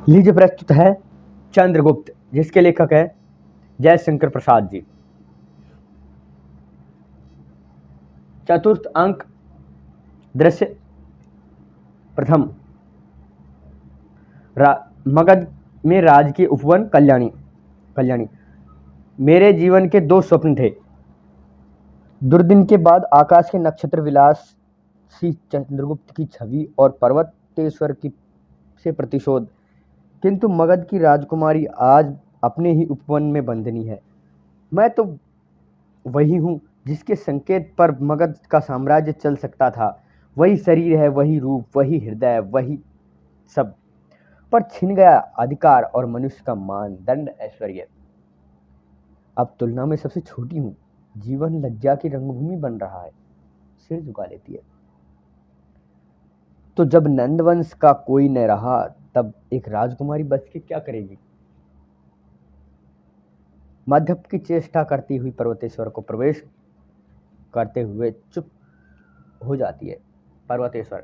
लीजिए प्रस्तुत है चंद्रगुप्त, जिसके लेखक है जयशंकर प्रसाद जी। चतुर्थ अंक, दृश्य प्रथम। मगध में राज के उपवन कल्याणी। मेरे जीवन के दो स्वप्न थे। दुर्दिन के बाद आकाश के नक्षत्र विलासी चंद्रगुप्त की छवि और पर्वतेश्वर की से प्रतिशोध। किंतु मगध की राजकुमारी आज अपने ही उपवन में बंधनी है। मैं तो वही हूँ जिसके संकेत पर मगध का साम्राज्य चल सकता था। वही शरीर है, वही रूप, वही हृदय, वही सब, पर छिन गया अधिकार और मनुष्य का मान, दंड, ऐश्वर्य। अब तुलना में सबसे छोटी हूँ। जीवन लज्जा की रंगभूमि बन रहा है। सिर झुका लेती है। तो जब नंदवंश का कोई न रहा, तब एक राजकुमारी बच के क्या करेगी? मध्यप की चेष्टा करती हुई पर्वतेश्वर को प्रवेश करते हुए चुप हो जाती है। पर्वतेश्वर,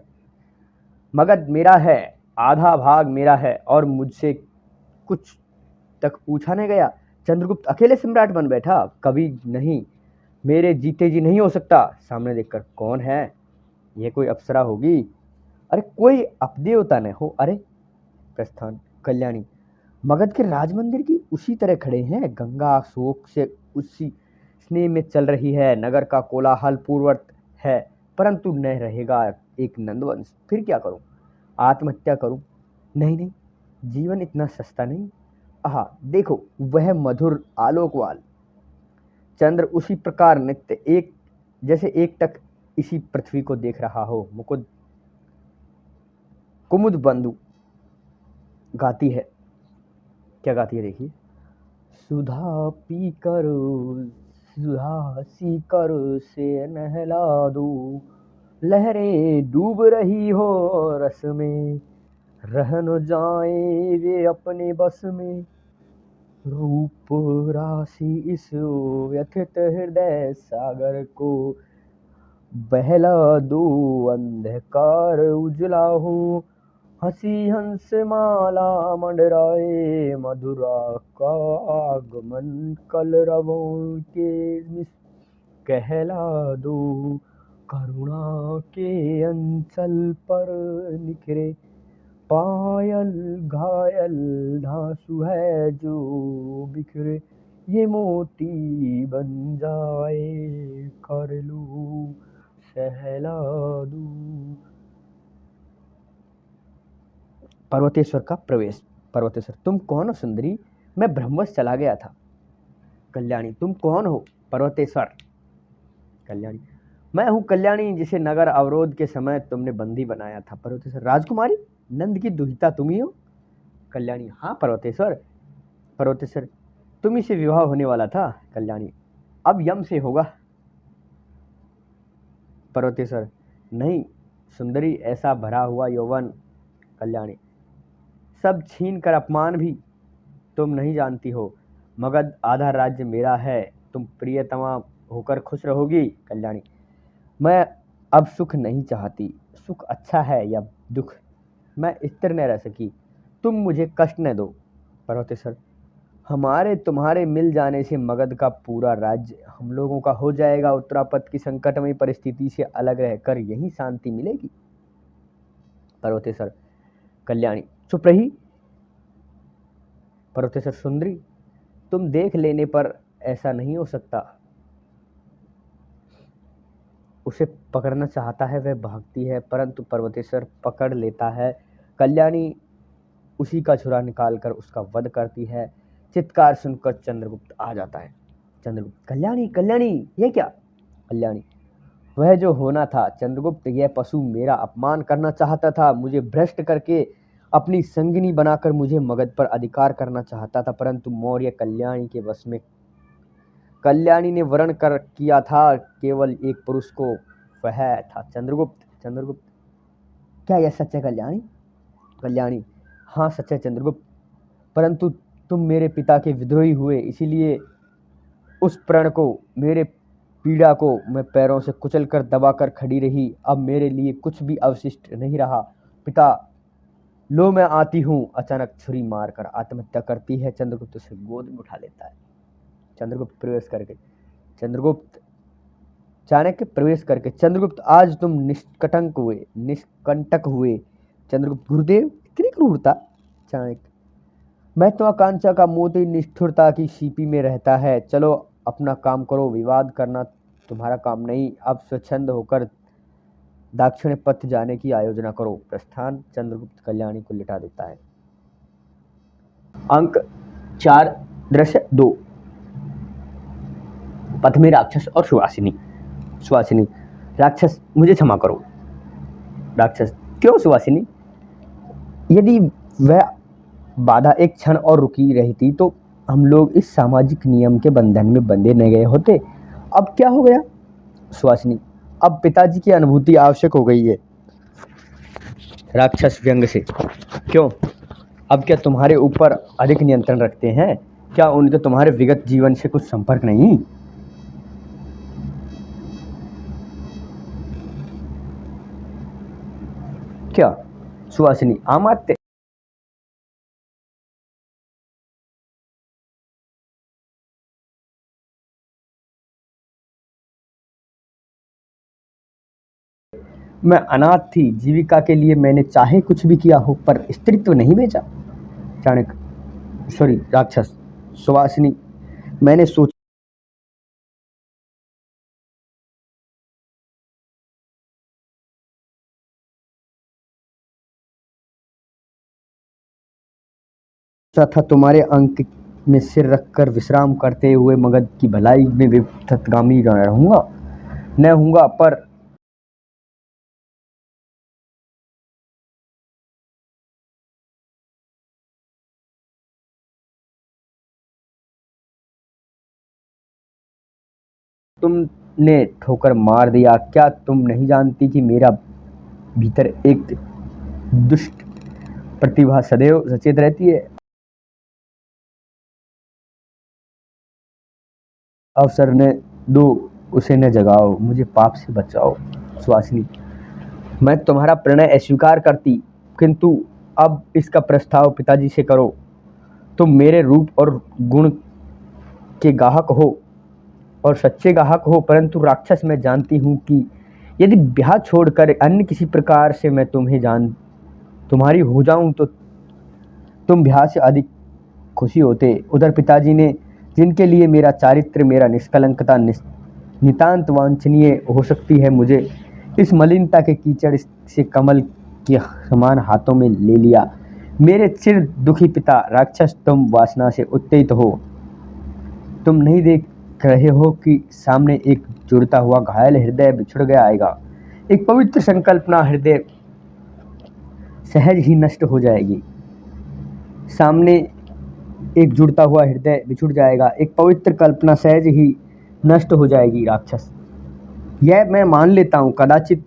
मगध मेरा है, आधा भाग मेरा है, और मुझसे कुछ तक पूछा नहीं गया। चंद्रगुप्त अकेले सम्राट बन बैठा? कभी नहीं। मेरे जीते जी नहीं हो सकता। सामने देखकर, कौन है? यह कोई अप्सरा होगी? अरे कोई अपदेवता न हो? अरे प्रस्थान, कल्याणी मगध के राजमंदिर की उसी तरह खड़े हैं। गंगा शोक से उसी स्नेह में चल रही है। नगर का कोलाहल पूर्ववत है, परंतु न रहेगा एक नंदवंश। फिर क्या करूं? आत्महत्या करूं? नहीं, जीवन इतना सस्ता नहीं। आहा, देखो वह मधुर आलोकवाल चंद्र उसी प्रकार नित्य एक जैसे एक टक इसी पृथ्वी को देख रहा हो। मुकुद कुमुद बंधु गाती है। क्या गाती है? देखिए। सुधा पी कर, सुधा सी कर से नहला दो, लहरें डूब रही हो रस में, रह न जाए वे अपने बस में। रूप राशि इस व्यथित हृदय सागर को, बहला दो अंधकार उजला हो। हंसी हंस माला मंडराए, मधुरा का आगमन कलरवों के मिस कहला दो। करुणा के अंचल पर निखरे, पायल घायल धांसू है जो बिखरे। ये मोती बन जाए, कर लूं सहला दूं। पर्वतेश्वर का प्रवेश। पर्वतेश्वर, तुम कौन हो सुंदरी? मैं ब्रह्मवश चला गया था। कल्याणी, तुम कौन हो? पर्वतेश्वर। कल्याणी, मैं हूँ कल्याणी, जिसे नगर अवरोध के समय तुमने बंदी बनाया था। पर्वतेश्वर, राजकुमारी नंद की दुहिता तुम ही हो? कल्याणी, हाँ पर्वतेश्वर। पर्वतेश्वर, तुम ही से विवाह होने वाला था। कल्याणी, अब यम से होगा। पर्वतेश्वर, नहीं सुंदरी, ऐसा भरा हुआ यौवन। कल्याणी, सब छीन कर अपमान भी तुम नहीं जानती हो। मगध आधा राज्य मेरा है। तुम प्रियतमा होकर खुश रहोगी। कल्याणी, मैं अब सुख नहीं चाहती। सुख अच्छा है या दुख, मैं स्थिर न रह सकी। तुम मुझे कष्ट न दो। पर्वतेश्वर, हमारे तुम्हारे मिल जाने से मगध का पूरा राज्य हम लोगों का हो जाएगा। उत्तरापद की संकटमयी परिस्थिति से अलग रहकर यही शांति मिलेगी। पर्वतेश्वर, कल्याणी चुप रही। पर्वतेश्वर, सुंदरी तुम देख लेने पर ऐसा नहीं हो सकता। उसे पकड़ना चाहता है, वह भागती है, परंतु पर्वतेश्वर पकड़ लेता है। कल्याणी उसी का छुरा निकालकर उसका वध करती है। चित्कार सुनकर चंद्रगुप्त आ जाता है। चंद्रगुप्त, कल्याणी कल्याणी ये क्या? कल्याणी, वह जो होना था चंद्रगुप्त, यह पशु मेरा अपमान करना चाहता था। मुझे भ्रष्ट करके अपनी संगिनी बनाकर मुझे मगध पर अधिकार करना चाहता था, परंतु मौर्य कल्याणी के वश में। कल्याणी ने वर्ण कर किया था केवल एक पुरुष को, वह था चंद्रगुप्त। चंद्रगुप्त, क्या यह सच है कल्याणी? कल्याणी, हाँ सच है चंद्रगुप्त, परंतु तुम मेरे पिता के विद्रोही हुए, इसीलिए उस प्रण को, मेरे पीड़ा को मैं पैरों से कुचल कर दबाकर खड़ी रही। अब मेरे लिए कुछ भी अवशिष्ट नहीं रहा। पिता लो मैं आती हूँ। अचानक छुरी मारकर आत्महत्या करती है। चंद्रगुप्त उसे गोद में उठा लेता है। चंद्रगुप्त प्रवेश करके चंद्रगुप्त चाणक्य प्रवेश करके चंद्रगुप्त आज तुम निष्कंटक हुए। चंद्रगुप्त गुरुदेव इतनी क्रूरता। चाणक्य मैं तो आकांक्षा का मोती निष्ठुरता की सीपी में रहता है। चलो अपना काम करो, विवाद करना तुम्हारा काम नहीं। अब स्वच्छंद होकर दाक्षिण पथ जाने की आयोजना करो। प्रस्थान। चंद्रगुप्त कल्याणी को लिटा देता है। अंक 4 दृश्य 2। पथ में राक्षस और सुवासिनी। सुवासिनी राक्षस मुझे क्षमा करो। राक्षस क्यों सुवासिनी? यदि वह बाधा एक क्षण और रुकी रहती तो हम लोग इस सामाजिक नियम के बंधन में बंधे न गए होते। अब क्या हो गया? सुवासिनी अब पिताजी की अनुभूति आवश्यक हो गई है। राक्षस व्यंग से क्यों? अब क्या तुम्हारे ऊपर अधिक नियंत्रण रखते हैं? क्या उनके तुम्हारे विगत जीवन से कुछ संपर्क नहीं? क्या? सुवासिनी आमात्य मैं अनाथ थी। जीविका के लिए मैंने चाहे कुछ भी किया हो पर स्त्रीत्व नहीं बेचा। चाणक्य सॉरी राक्षस। सुवासिनी मैंने सोचा था तुम्हारे अंक में सिर रखकर विश्राम करते हुए मगध की भलाई में विपथगामी रहूंगा न हूंगा। पर तुमने ठोकर मार दिया। क्या तुम नहीं जानती कि मेरा भीतर एक दुष्ट प्रतिभा सदैव सचेत रहती है? अवसर ने दो, उसे न जगाओ, मुझे पाप से बचाओ। सुवासिनी मैं तुम्हारा प्रणय अस्वीकार करती, किंतु अब इसका प्रस्ताव पिताजी से करो। तुम मेरे रूप और गुण के गाहक हो और सच्चे गाहक हो, परंतु राक्षस मैं जानती हूँ कि यदि ब्याह छोड़कर अन्य किसी प्रकार से मैं तुम्हारी हो जाऊं तो तुम ब्याह से अधिक खुशी होते। उधर पिताजी ने जिनके लिए मेरा चारित्र मेरा निष्कलंकता नितांत वांछनीय हो सकती है, मुझे इस मलिनता के कीचड़ से कमल के समान हाथों में ले लिया। मेरे चिर दुखी पिता राक्षस तुम वासना से उत्तेजित हो। तुम नहीं देख रहे हो कि सामने एक जुड़ता हुआ घायल हृदय बिछुड़ गया आएगा। एक पवित्र संकल्पना हृदय सहज ही नष्ट हो जाएगी। सामने एक जुड़ता हुआ हृदय बिछुड़ जाएगा। एक पवित्र कल्पना सहज ही नष्ट हो जाएगी। राक्षस यह मैं मान लेता हूँ, कदाचित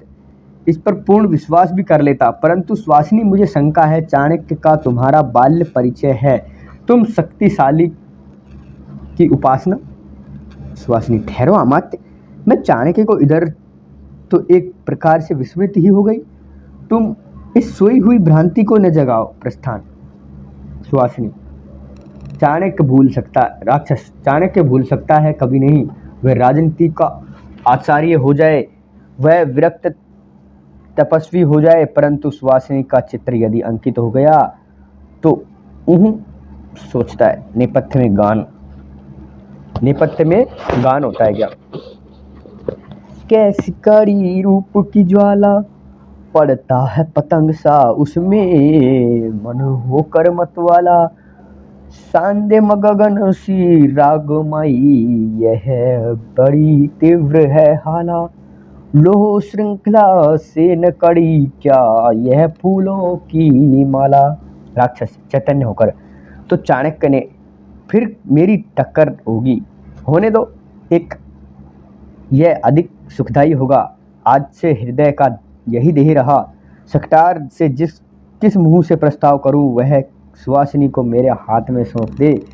इस पर पूर्ण विश्वास भी कर लेता, परंतु सुवासिनी मुझे शंका है। चाणक्य का तुम्हारा बाल्य परिचय है। तुम शक्तिशाली की उपासना। सुवासिनी ठहरो अमात्य, मैं चाणक्य को इधर तो एक प्रकार से विस्मृत ही हो गई। तुम इस सोई हुई भ्रांति को न जगाओ। प्रस्थान। सुवासिनी चाणक्य भूल सकता, राक्षस चाणक्य भूल सकता है कभी नहीं। वह राजनीति का आचार्य हो जाए, वह विरक्त तपस्वी हो जाए, परंतु सुवासिनी का चित्र यदि अंकित हो गया तो सोचता है। नेपथ्य में गान होता है क्या? कैसी कड़ी रूप की ज्वाला, पड़ता है पतंग सा उसमें, मन होकर मतवाला, सांदे मगगन सी रागमाई, यह बड़ी तीव्र है हाला, लो श्रृंखला से न कड़ी, क्या यह फूलों की माला। राक्षस चैतन्य होकर तो चाणक्य ने फिर मेरी टक्कर होगी, होने दो। एक यह अधिक सुखदायी होगा। आज से हृदय का यही देह रहा। सकटार से किस मुंह से प्रस्ताव करूं, वह सुवासिनी को मेरे हाथ में सौंप दे।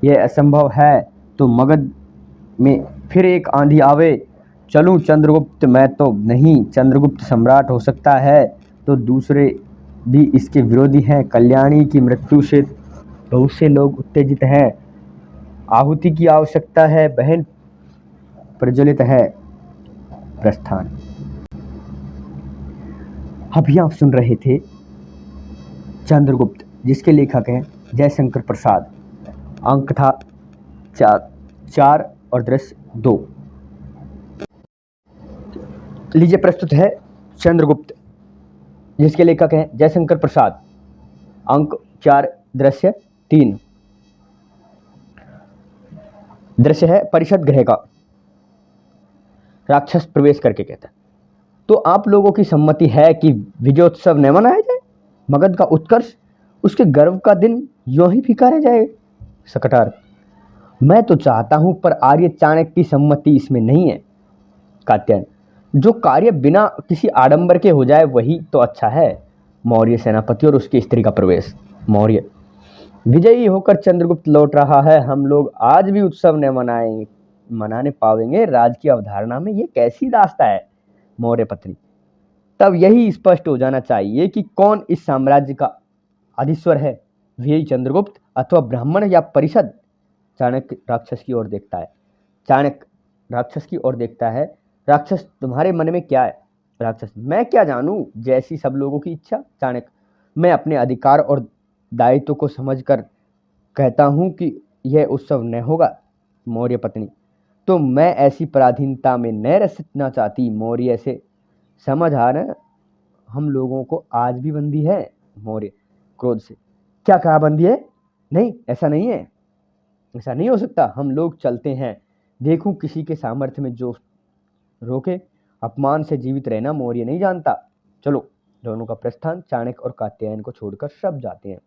यह असंभव है तो मगध में फिर एक आंधी आवे। चलूं चंद्रगुप्त? मैं तो नहीं, चंद्रगुप्त सम्राट हो सकता है तो दूसरे भी इसके विरोधी हैं। कल्याणी की मृत्यु से बहुत से लोग उत्तेजित हैं। आहुति की आवश्यकता है, बहन प्रज्वलित है। प्रस्थान। अभी आप सुन रहे थे चंद्रगुप्त, जिसके लेखक हैं जयशंकर प्रसाद। अंक था 4 और दृश्य 2। लीजिए प्रस्तुत है चंद्रगुप्त, जिसके लेखक हैं जयशंकर प्रसाद। अंक 4 दृश्य 3। दृश्य है परिषद गृह का। राक्षस प्रवेश करके कहता है, तो आप लोगों की सम्मति है कि विजयोत्सव न मनाया जाए? मगध का उत्कर्ष, उसके गर्व का दिन यूं ही फीका रह जाए? सकटार। मैं तो चाहता हूं, पर आर्य चाणक्य की सम्मति इसमें नहीं है। कात्यायन। जो कार्य बिना किसी आडंबर के हो जाए वही तो अच्छा है। मौर्य सेनापति और उसकी स्त्री का प्रवेश। मौर्य। विजयी होकर चंद्रगुप्त लौट रहा है, हम लोग आज भी उत्सव न मनाने पावेंगे? राज की अवधारणा में ये कैसी दास्ता है? मौर्य पत्नी। तब यही स्पष्ट हो जाना चाहिए कि कौन इस साम्राज्य का अधीश्वर है, विजयी चंद्रगुप्त अथवा ब्राह्मण या परिषद? चाणक्य राक्षस की ओर देखता है। चाणक्य राक्षस की ओर देखता है। राक्षस, तुम्हारे मन में क्या है? राक्षस। मैं क्या जानूं, जैसी सब लोगों की इच्छा। चाणक्य। मैं अपने अधिकार और दायित्व को समझकर कहता हूं कि यह उत्सव न होगा। मौर्य पत्नी। तो मैं ऐसी पराधीनता में न रहना चाहती। मौर्य से समझ आ रहा, हम लोगों को आज भी बंदी है। मौर्य क्रोध से। क्या कहा, बंदी है? नहीं, ऐसा नहीं है, ऐसा नहीं हो सकता। हम लोग चलते हैं, देखूं किसी के सामर्थ्य में जो रोके। अपमान से जीवित रहना मौर्य नहीं जानता। चलो। दोनों का प्रस्थान। चाणक्य और कात्यायन को छोड़कर सब जाते हैं।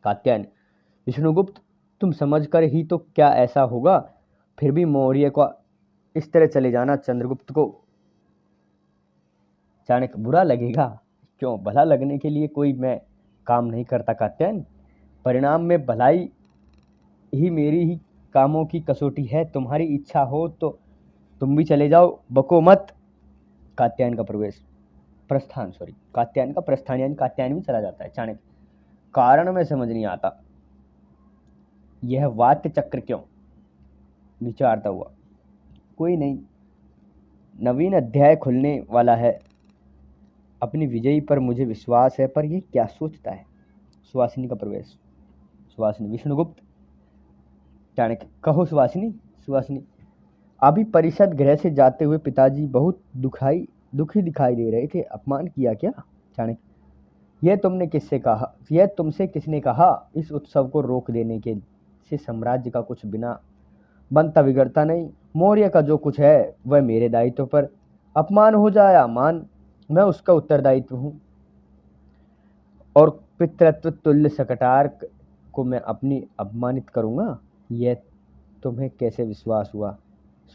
कात्यायन। विष्णुगुप्त, तुम समझकर ही तो क्या ऐसा होगा? फिर भी मौर्य को इस तरह चले जाना चंद्रगुप्त को चाणक्य बुरा लगेगा। क्यों? भला लगने के लिए कोई मैं काम नहीं करता कात्यायन। परिणाम में भलाई ही मेरी ही कामों की कसौटी है। तुम्हारी इच्छा हो तो तुम भी चले जाओ, बको मत। कात्यायन का प्रवेश प्रस्थान कात्यायन का प्रस्थान, यानी कात्यायन भी चला जाता है। चाणक्य। कारण में समझ नहीं आता, यह वात्य चक्र क्यों? विचारता हुआ। कोई नहीं, नवीन अध्याय खुलने वाला है। अपनी विजयी पर मुझे विश्वास है, पर यह क्या सोचता है? सुवासिनी का प्रवेश। सुवासिनी। विष्णुगुप्त। चाणक्य। कहो सुवासिनी। सुवासिनी। अभी परिषद गृह से जाते हुए पिताजी बहुत दुखी दिखाई दे रहे थे। अपमान किया क्या? चाणक्य। यह तुमसे किसने कहा? इस उत्सव को रोक देने के से साम्राज्य का कुछ बिना बनता बिगड़ता नहीं। मौर्य का जो कुछ है वह मेरे दायित्व पर। अपमान हो जाए मान, मैं उसका उत्तरदायित्व हूं। और पितृत्व तुल्य सकटार्क को मैं अपनी अपमानित करूंगा? यह तुम्हें कैसे विश्वास हुआ?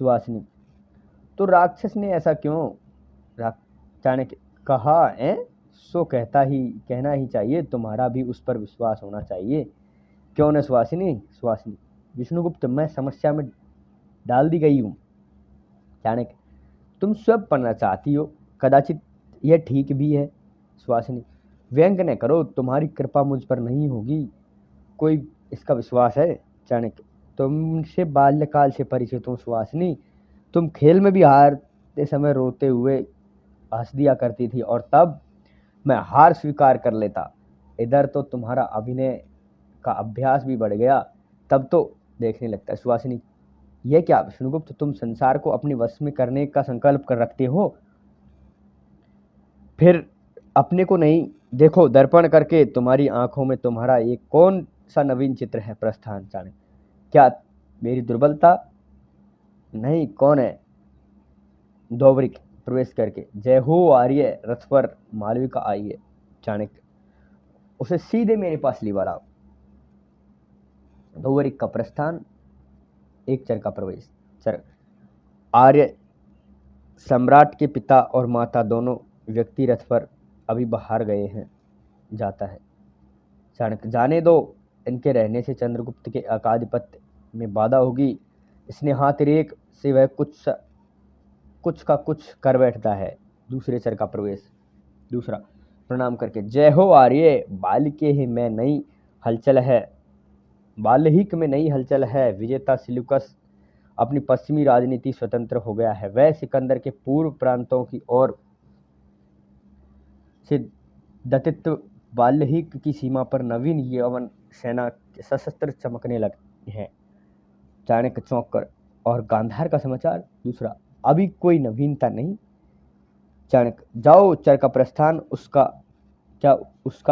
सुवासिनी। तो राक्षस ने ऐसा क्यों? चाणक्य। कहा है सो कहना ही चाहिए। तुम्हारा भी उस पर विश्वास होना चाहिए, क्यों न सुवासिनी? सुवासिनी। विष्णुगुप्त, मैं समस्या में डाल दी गई हूँ। चाणक्य। तुम सब पढ़ना चाहती हो, कदाचित यह ठीक भी है। सुवासिनी। व्यंग न करो, तुम्हारी कृपा मुझ पर नहीं होगी कोई इसका विश्वास है। चाणक्य। तुमसे बाल्यकाल से परिचित हूँ सुवासिनी। तुम खेल में भी हारते समय रोते हुए हंस दिया करती थी, और तब मैं हार स्वीकार कर लेता। इधर तो तुम्हारा अभिनय का अभ्यास भी बढ़ गया, तब तो देखने लगता है। सुवासिनी। यह क्या विष्णुगुप्त, तुम संसार को अपने वश में करने का संकल्प कर रखते हो, फिर अपने को नहीं देखो दर्पण करके। तुम्हारी आंखों में तुम्हारा एक कौन सा नवीन चित्र है? प्रस्थान। चाणक्य। क्या मेरी दुर्बलता? नहीं, कौन है? दोवरिक प्रवेश करके। जय हो आर्य, रथ पर मालविका आई है। चाणक्य। उसे सीधे मेरे पास लिवा लाओ। दोवरिक का प्रस्थान। एक चर का प्रवेश। चर। आर्य सम्राट के पिता और माता दोनों व्यक्ति रथ पर अभी बाहर गए हैं। जाता है। चाणक्य। जाने दो, इनके रहने से चंद्रगुप्त के एकाधिपत्य में बाधा होगी। स्नेहातिरेक से वह कुछ का कुछ कर बैठता है। दूसरे चर का प्रवेश। दूसरा। प्रणाम करके, जय हो आर्य, बालिके ही में नई हलचल है, बाल्हिक में नई हलचल है, विजेता सिलूकस अपनी पश्चिमी राजनीति स्वतंत्र हो गया है, वह सिकंदर के पूर्व प्रांतों की ओर से दत्तित्व बाल्हिक की सीमा पर नवीन यवन सेना के सशस्त्र चमकने लगे हैं। चाणक्य चौंक कर, और गांधार का समाचार? दूसरा, अभी कोई नवीनता नहीं। चाणक्य, जाओ चर का प्रस्थान, उसका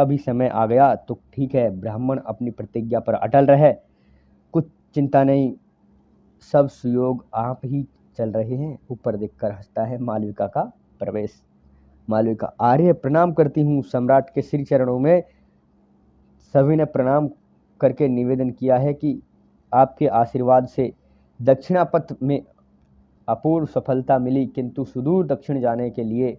भी समय आ गया तो ठीक है, ब्राह्मण अपनी प्रतिज्ञा पर अटल रहे, कुछ चिंता नहीं, सब सुयोग आप ही चल रहे हैं। ऊपर देखकर हंसता है मालविका का प्रवेश। मालविका, आर्य प्रणाम करती हूँ, सम्राट के श्री चरणों में। सभी ने प्रणाम करके निवेदन किया है कि आपके आशीर्वाद से दक्षिणापथ में अपूर्व सफलता मिली, किंतु सुदूर दक्षिण जाने के लिए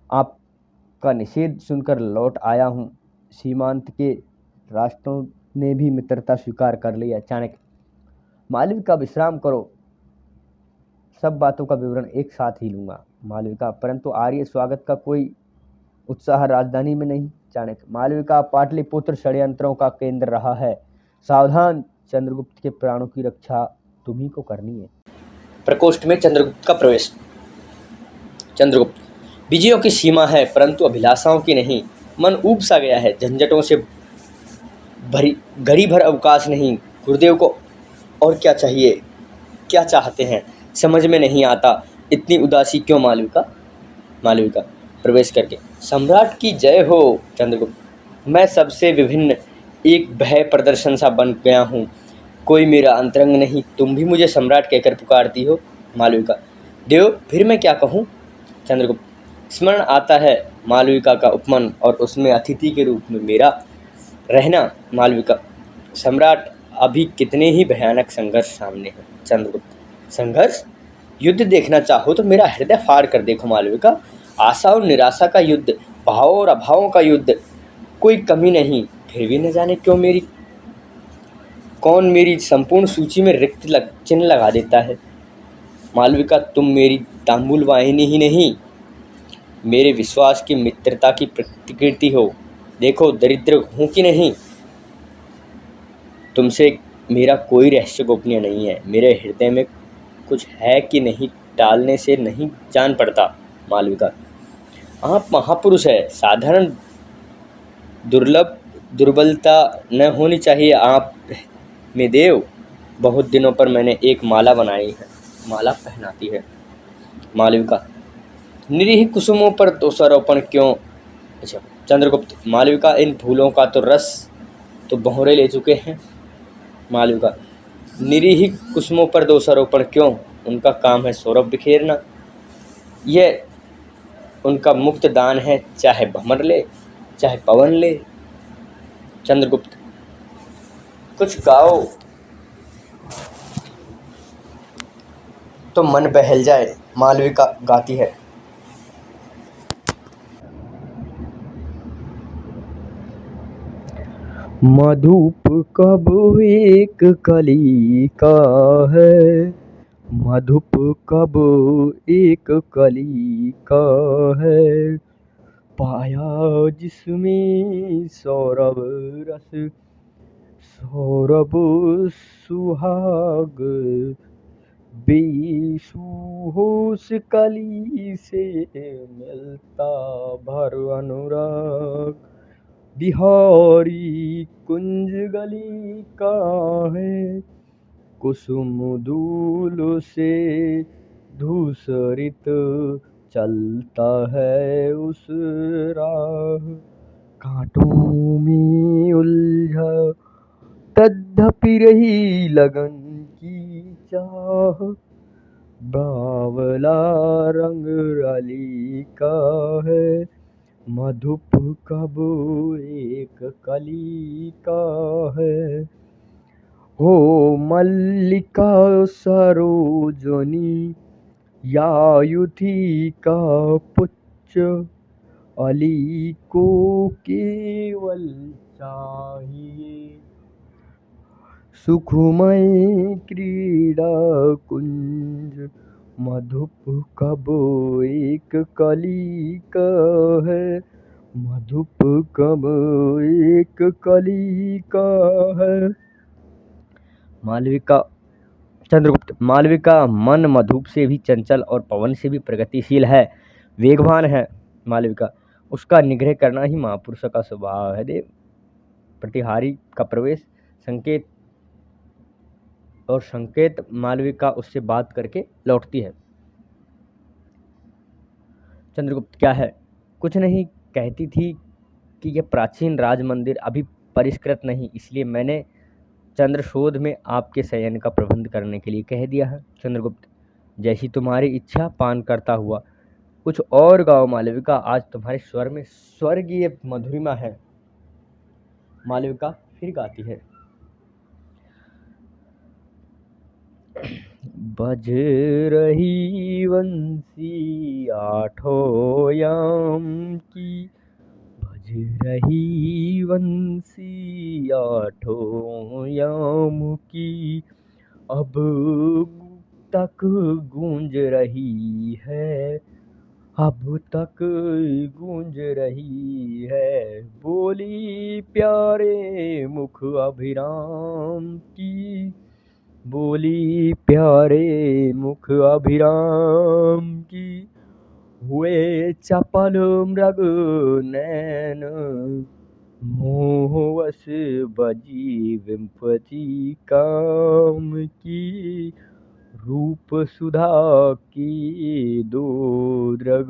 आपका निषेध सुनकर लौट आया हूँ। सीमांत के राष्ट्रों ने भी मित्रता स्वीकार कर ली है। चाणक्य, मालविका विश्राम करो, सब बातों का विवरण एक साथ ही लूंगा। मालविका, परंतु आर्य स्वागत का कोई उत्साह राजधानी में नहीं। चाणक्य, मालविका, पाटलिपुत्र षड्यंत्रों का केंद्र रहा है, सावधान, चंद्रगुप्त के प्राणों की रक्षा तुम्ही को करनी है। प्रकोष्ठ में चंद्रगुप्त का प्रवेश। चंद्रगुप्त, विजयों की सीमा है परंतु अभिलाषाओं की नहीं, मन ऊब सा गया है, झंझटों से भरी घड़ी भर अवकाश नहीं, गुरुदेव को और क्या चाहिए, क्या चाहते हैं, समझ में नहीं आता, इतनी उदासी क्यों? मालविका। मालविका प्रवेश करके, सम्राट की जय हो। चंद्रगुप्त, मैं सबसे विभिन्न एक भय प्रदर्शन सा बन गया हूँ, कोई मेरा अंतरंग नहीं, तुम भी मुझे सम्राट कहकर पुकारती हो। मालविका, देव फिर मैं क्या कहूँ? चंद्रगुप्त, स्मरण आता है मालविका का उपमन और उसमें अतिथि के रूप में मेरा रहना। मालविका, सम्राट, अभी कितने ही भयानक संघर्ष सामने हैं। चंद्रगुप्त, संघर्ष? युद्ध देखना चाहो तो मेरा हृदय फाड़ कर देखो। मालविका, आशा और निराशा का युद्ध, भाव और अभावों का युद्ध, कोई कमी नहीं, फिर भी न जाने क्यों कौन मेरी संपूर्ण सूची में रिक्त चिन्ह लगा देता है। मालविका, तुम मेरी तांबुल वाहिनी ही नहीं, मेरे विश्वास की मित्रता की प्रतिकृति हो, देखो दरिद्र हूँ कि नहीं। तुमसे मेरा कोई रहस्य गोपनीय नहीं है, मेरे हृदय में कुछ है कि नहीं, टालने से नहीं जान पड़ता। मालविका, आप महापुरुष है, साधारण दुर्लभ दुर्बलता न होनी चाहिए आप में देव। बहुत दिनों पर मैंने एक माला बनाई है, माला पहनाती है। मालविका, निरीह कुसुमों पर दोषारोपण क्यों? अच्छा। चंद्रगुप्त, मालविका, इन फूलों का तो रस तो बहुरे ले चुके हैं। मालविका, निरीह कुसुमों पर दोषारोपण क्यों? उनका काम है सौरभ बिखेरना, यह उनका मुक्त दान है, चाहे भमर ले चाहे पवन ले। चंद्रगुप्त, कुछ गाओ तो मन बहल जाए। मालविका गाती है। मधुप कब एक कली का है, मधुप कब एक कली का है, पाया जिसमें सौरभ रस, सौरभ सुहाग, बेसुहोश कली से मिलता भर अनुराग, बिहारी कुंज गली का है, कुसुम धूल से धूसरित चलता है उस राह, कांटों में उलझा तद्यपि रही लगन की चाह, बावला रंग अली का है, मधुप कब एक कली का है। हो मल्लिका सरोजनी या युथी का पुच्छ, अली को केवल चाहिए सुखमय क्रीड़ा कुंज, मधुप कब एक कली का है, मधुप कब एक कली का है। मालविका चंद्रगुप्त, मालविका मन मधुप से भी चंचल और पवन से भी प्रगतिशील है, वेगवान है। मालविका, उसका निग्रह करना ही महापुरुष का स्वभाव है। देव, प्रतिहारी का प्रवेश, संकेत और संकेत मालविका उससे बात करके लौटती है। चंद्रगुप्त, क्या है? कुछ नहीं, कहती थी कि यह प्राचीन राज मंदिर अभी परिष्कृत नहीं, इसलिए मैंने चंद्रशोध में आपके शयन का प्रबंध करने के लिए कह दिया है। चंद्रगुप्त, जैसी तुम्हारी इच्छा, पान करता हुआ। कुछ और गाओ मालविका, आज तुम्हारे स्वर में स्वर्गीय मधुरिमा है। मालविका फिर गाती है। बज रही बंसी आठों याम की, बज रही बंसी आठों याम की, अब तक गूंज रही है, अब तक गूंज रही है, बोली प्यारे मुख अभिराम की, बोली प्यारे मुख अभिराम की, हुए चपल मृग नैन, मोहवश बजी विपची काम की, रूप सुधा की दो द्रग,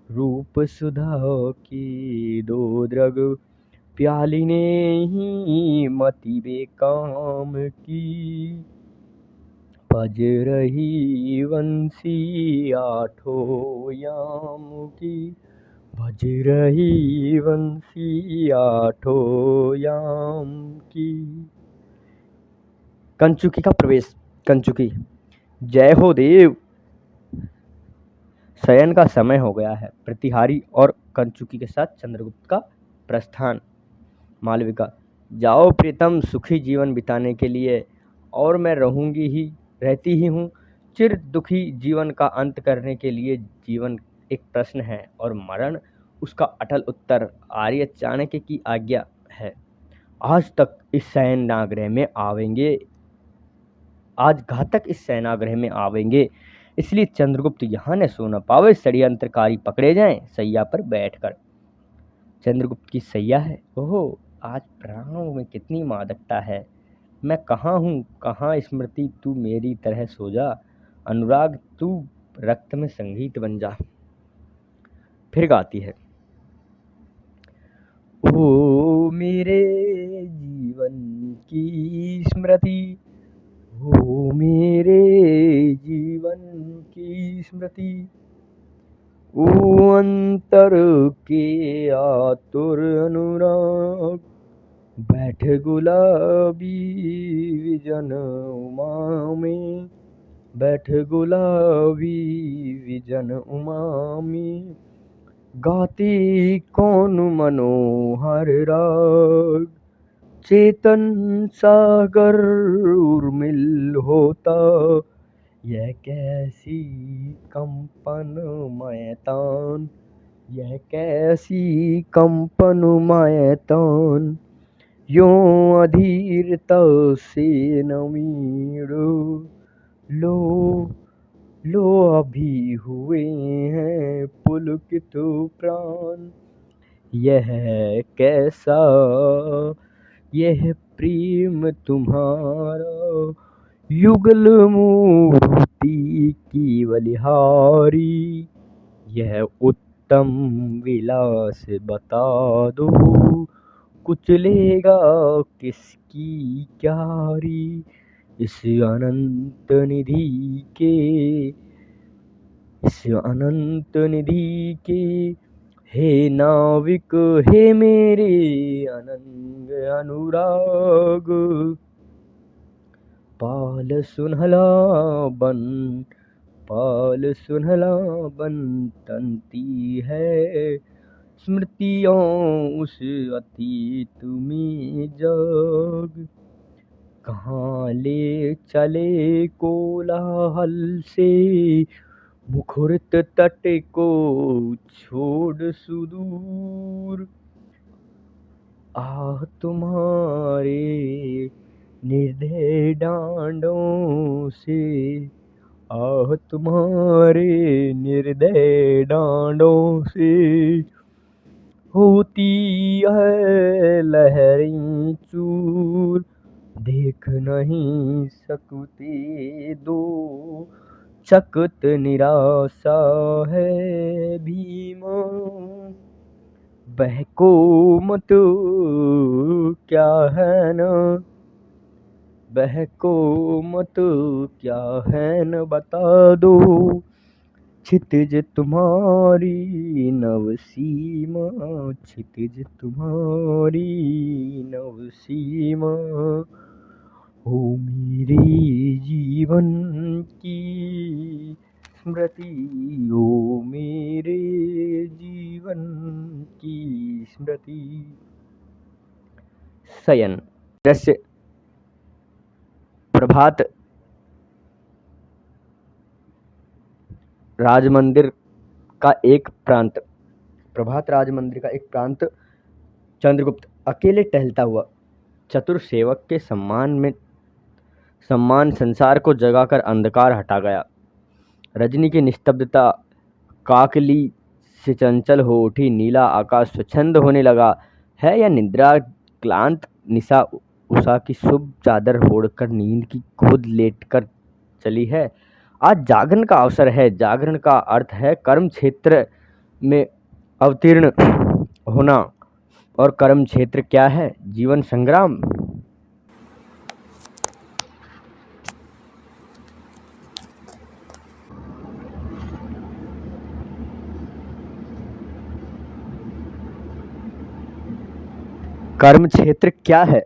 रूप सुधा की दो द्रग, प्याली ने ही मति बेकाम की, बज रही बंसी आठों याम की, बज रही बंसी आठों याम की। कंचुकी का प्रवेश। कंचुकी, जय हो देव, शयन का समय हो गया है। प्रतिहारी और कंचुकी के साथ चंद्रगुप्त का प्रस्थान। मालविका, जाओ प्रीतम, सुखी जीवन बिताने के लिए, और मैं रहती ही हूँ। चिर दुखी जीवन का अंत करने के लिए जीवन एक प्रश्न है और मरण उसका अटल उत्तर। आर्य चाणक्य की आज्ञा है। आज तक इस शयनागृह में आवेंगे, आज घातक इस शयनागृह में आवेंगे, इसलिए चंद्रगुप्त यहाँ न सो न पावे, षड्यंत्रकारी पकड़े जाएं सैया पर बैठकर। चंद्रगुप्त की सैया है, ओहो, आज प्राणों में कितनी मादकता है। मैं कहाँ हूँ, कहाँ स्मृति, तू मेरी तरह सो जा, अनुराग तू रक्त में संगीत बन जा। फिर गाती है। ओ मेरे जीवन की स्मृति, ओ मेरे जीवन की स्मृति, ओ अंतर के आतुर अनुराग, बैठ गुलाबी विजन उमा में, बैठ गुलाबी विजन उमा में, गाती कौन मनोहर राग, चेतन सागर उर्मिल होता, यह कैसी कंपनमय तान, यह कैसी कंपनमय तान, यों अधीरता से नमीड़ो, लो लो अभी हुए हैं पुलकित प्राण, यह कैसा यह प्रेम तुम्हारा, युगल मूर्ति की बलिहारी, यह उत्तम विलास बता दो, कुचलेगा किसकी क्यारी, इस अनंत निधि के, इस अनंत निधि के, हे नाविक हे मेरे अनंग अनुराग, पाल सुनहला बन, पाल सुनहला बन तंती है, स्मृतियों उस अतीत में जग, कहाँ ले चले कोलाहल से, मुखरित तट को छोड़ सुदूर, आह तुम्हारे निर्दय डांडों से, आह तुम्हारे निर्दय डांडों से, होती है लहरें चूर, देख नहीं सकते दो, चकत निराशा है भीमा, बहको मत क्या है न, बहको मत क्या है न बता दो, क्षितिज तुम्हारी नव सीमा, क्षितिज तुम्हारी नव सीमा, हो मेरे जीवन की स्मृति, हो मेरे जीवन की स्मृति। शयन दृश्य प्रभात राजमंदिर का एक प्रांत, प्रभात राजमंदिर का एक प्रांत चंद्रगुप्त अकेले टहलता हुआ चतुर सेवक के सम्मान संसार को जगाकर अंधकार हटा गया। रजनी की निस्तब्धता काकली से चंचल हो उठी, नीला आकाश स्वच्छंद होने लगा है या निद्रा क्लांत निशा उषा की शुभ चादर ओढ़कर नींद की गोद लेटकर चली है। आज जागरण का अवसर है। जागरण का अर्थ है कर्म क्षेत्र में अवतीर्ण होना। और कर्म क्षेत्र क्या है? जीवन संग्राम। कर्म क्षेत्र क्या है?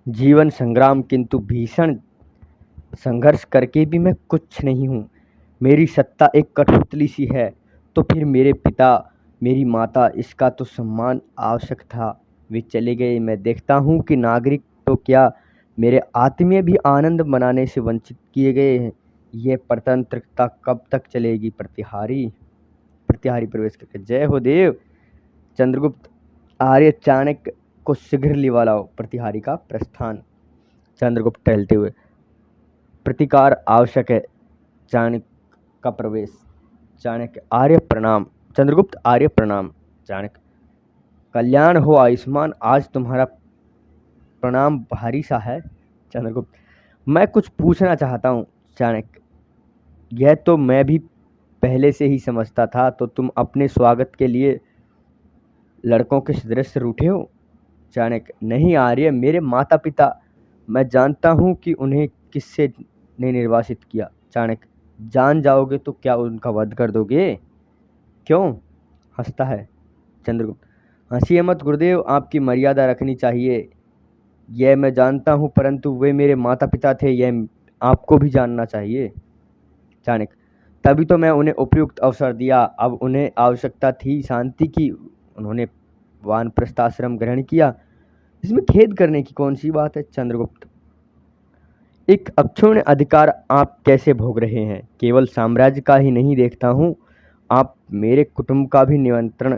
जीवन संग्राम। किंतु भीषण संघर्ष करके भी मैं कुछ नहीं हूँ। मेरी सत्ता एक कठपुतली सी है। तो फिर मेरे पिता, मेरी माता, इसका तो सम्मान आवश्यक था। वे चले गए। मैं देखता हूँ कि नागरिक तो क्या, मेरे आत्मीय भी आनंद मनाने से वंचित किए गए हैं। यह परतंत्रता कब तक चलेगी? प्रतिहारी प्रवेश करके। जय हो देव। चंद्रगुप्त आर्य चाणक्य को शीघ्र लिवा लाओ। प्रतिहारी का प्रस्थान। चंद्रगुप्त टहलते हुए। प्रतिकार आवश्यक है। चाणक्य का प्रवेश। चाणक्य आर्य प्रणाम। चंद्रगुप्त आर्य प्रणाम। चाणक्य कल्याण हो आयुष्मान, आज तुम्हारा प्रणाम भारी सा है। चंद्रगुप्त मैं कुछ पूछना चाहता हूँ। चाणक्य यह तो मैं भी पहले से ही समझता था। तो तुम अपने स्वागत के लिए लड़कों के सदृश रूठे हो? चाणक्य नहीं आर्य, मेरे माता पिता, मैं जानता हूँ कि उन्हें किससे ने निर्वासित किया। चाणक्य जान जाओगे तो क्या उनका वध कर दोगे? क्यों? हंसता है। चंद्रगुप्त हंसिए मत गुरुदेव, आपकी मर्यादा रखनी चाहिए। यह मैं जानता हूँ, परंतु वे मेरे माता पिता थे, यह आपको भी जानना चाहिए। चाणक्य तभी तो मैं उन्हें उपयुक्त अवसर दिया। अब उन्हें आवश्यकता थी शांति की, उन्होंने वानप्रस्थाश्रम ग्रहण किया। इसमें खेद करने की कौन सी बात है? चंद्रगुप्त एक अक्षुण्ण अधिकार आप कैसे भोग रहे हैं? केवल साम्राज्य का ही नहीं देखता हूँ, आप मेरे कुटुंब का भी नियंत्रण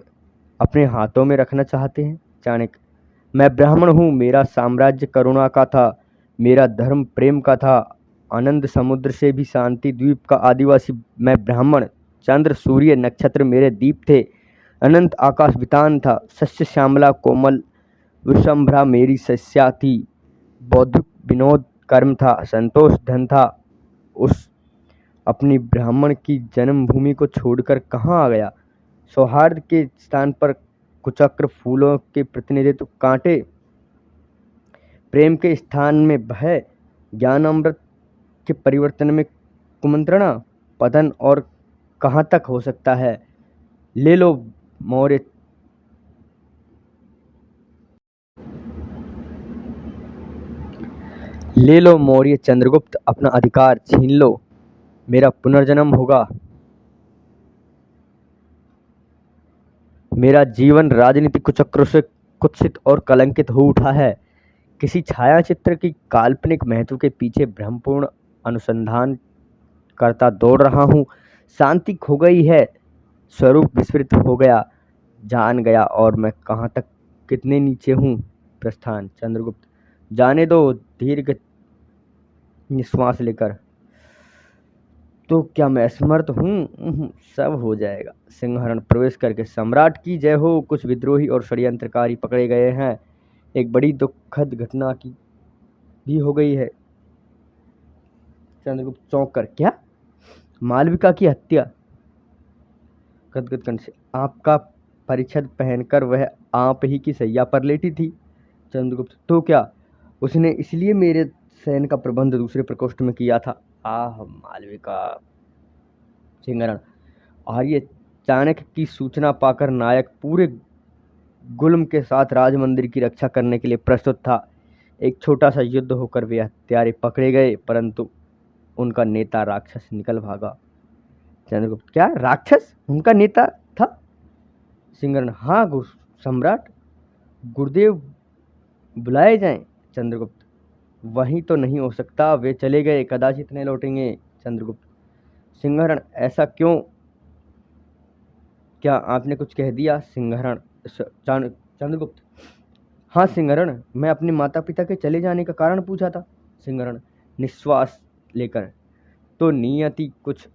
अपने हाथों में रखना चाहते हैं। चाणक्य मैं ब्राह्मण हूँ, मेरा साम्राज्य करुणा का था, मेरा धर्म प्रेम का था। आनंद समुद्र से भी शांति द्वीप का आदिवासी मैं ब्राह्मण। चंद्र सूर्य नक्षत्र मेरे दीप थे, अनंत आकाश वितान था। सस्य श्यामला कोमल विषंभ्रा मेरी सस्या थी। बौद्धिक विनोद कर्म था, संतोष धन था। उस अपनी ब्राह्मण की जन्मभूमि को छोड़कर कहाँ आ गया? सौहार्द के स्थान पर कुचक्र, फूलों के प्रतिनिधित्व कांटे, प्रेम के स्थान में भय, ज्ञान अमृत के परिवर्तन में कुमंत्रणा, पतन और कहाँ तक हो सकता है? ले लो मौर्य ले लो मौर्य चंद्रगुप्त, अपना अधिकार छीन लो, मेरा पुनर्जन्म होगा। मेरा जीवन राजनीतिक कुचक्रों से कुत्सित और कलंकित हो उठा है। किसी छायाचित्र की काल्पनिक महत्व के पीछे भ्रमपूर्ण अनुसंधान करता दौड़ रहा हूँ। शांति खो गई है, स्वरूप विस्मृत हो गया, जान गया और मैं कहाँ तक कितने नीचे हूँ। प्रस्थान। चंद्रगुप्त। जाने दो, दीर्घ निश्वास लेकर। तो क्या मैं असमर्थ हूँ? सब हो जाएगा। सिंहरण। प्रवेश करके। सम्राट की जय हो। कुछ विद्रोही और षड्यंत्रकारी पकड़े गए हैं। एक बड़ी दुखद घटना की भी हो गई है। चंद्रगुप्त चौंक कर। क्या? मालविका की हत्या? गदगद कंठ से। आपका परिच्छद पहनकर वह आप ही की सैया पर लेटी थी। चंद्रगुप्त। तो क्या उसने इसलिए मेरे शयन का प्रबंध दूसरे प्रकोष्ठ में किया था? आह मालविका। सिंहरण। आर्य चाणक्य की सूचना पाकर नायक पूरे गुल्म के साथ राजमंदिर की रक्षा करने के लिए प्रस्तुत था। एक छोटा सा युद्ध होकर वे हत्यारे पकड़े गए, परंतु उनका नेता राक्षस निकल भागा। चंद्रगुप्त। क्या राक्षस उनका नेता था? सिंहरण। हाँ सम्राट। गुरुदेव बुलाए जाएं। चंद्रगुप्त। वहीं तो नहीं हो सकता, वे चले गए, कदाचित नहीं लौटेंगे। चंद्रगुप्त। सिंहरण। ऐसा क्यों? क्या आपने कुछ कह दिया? सिंहरण। चंद्रगुप्त। हाँ सिंहरण, मैं अपने माता पिता के चले जाने का कारण पूछा था। सिंहरण निश्वास लेकर। तो नियति कुछ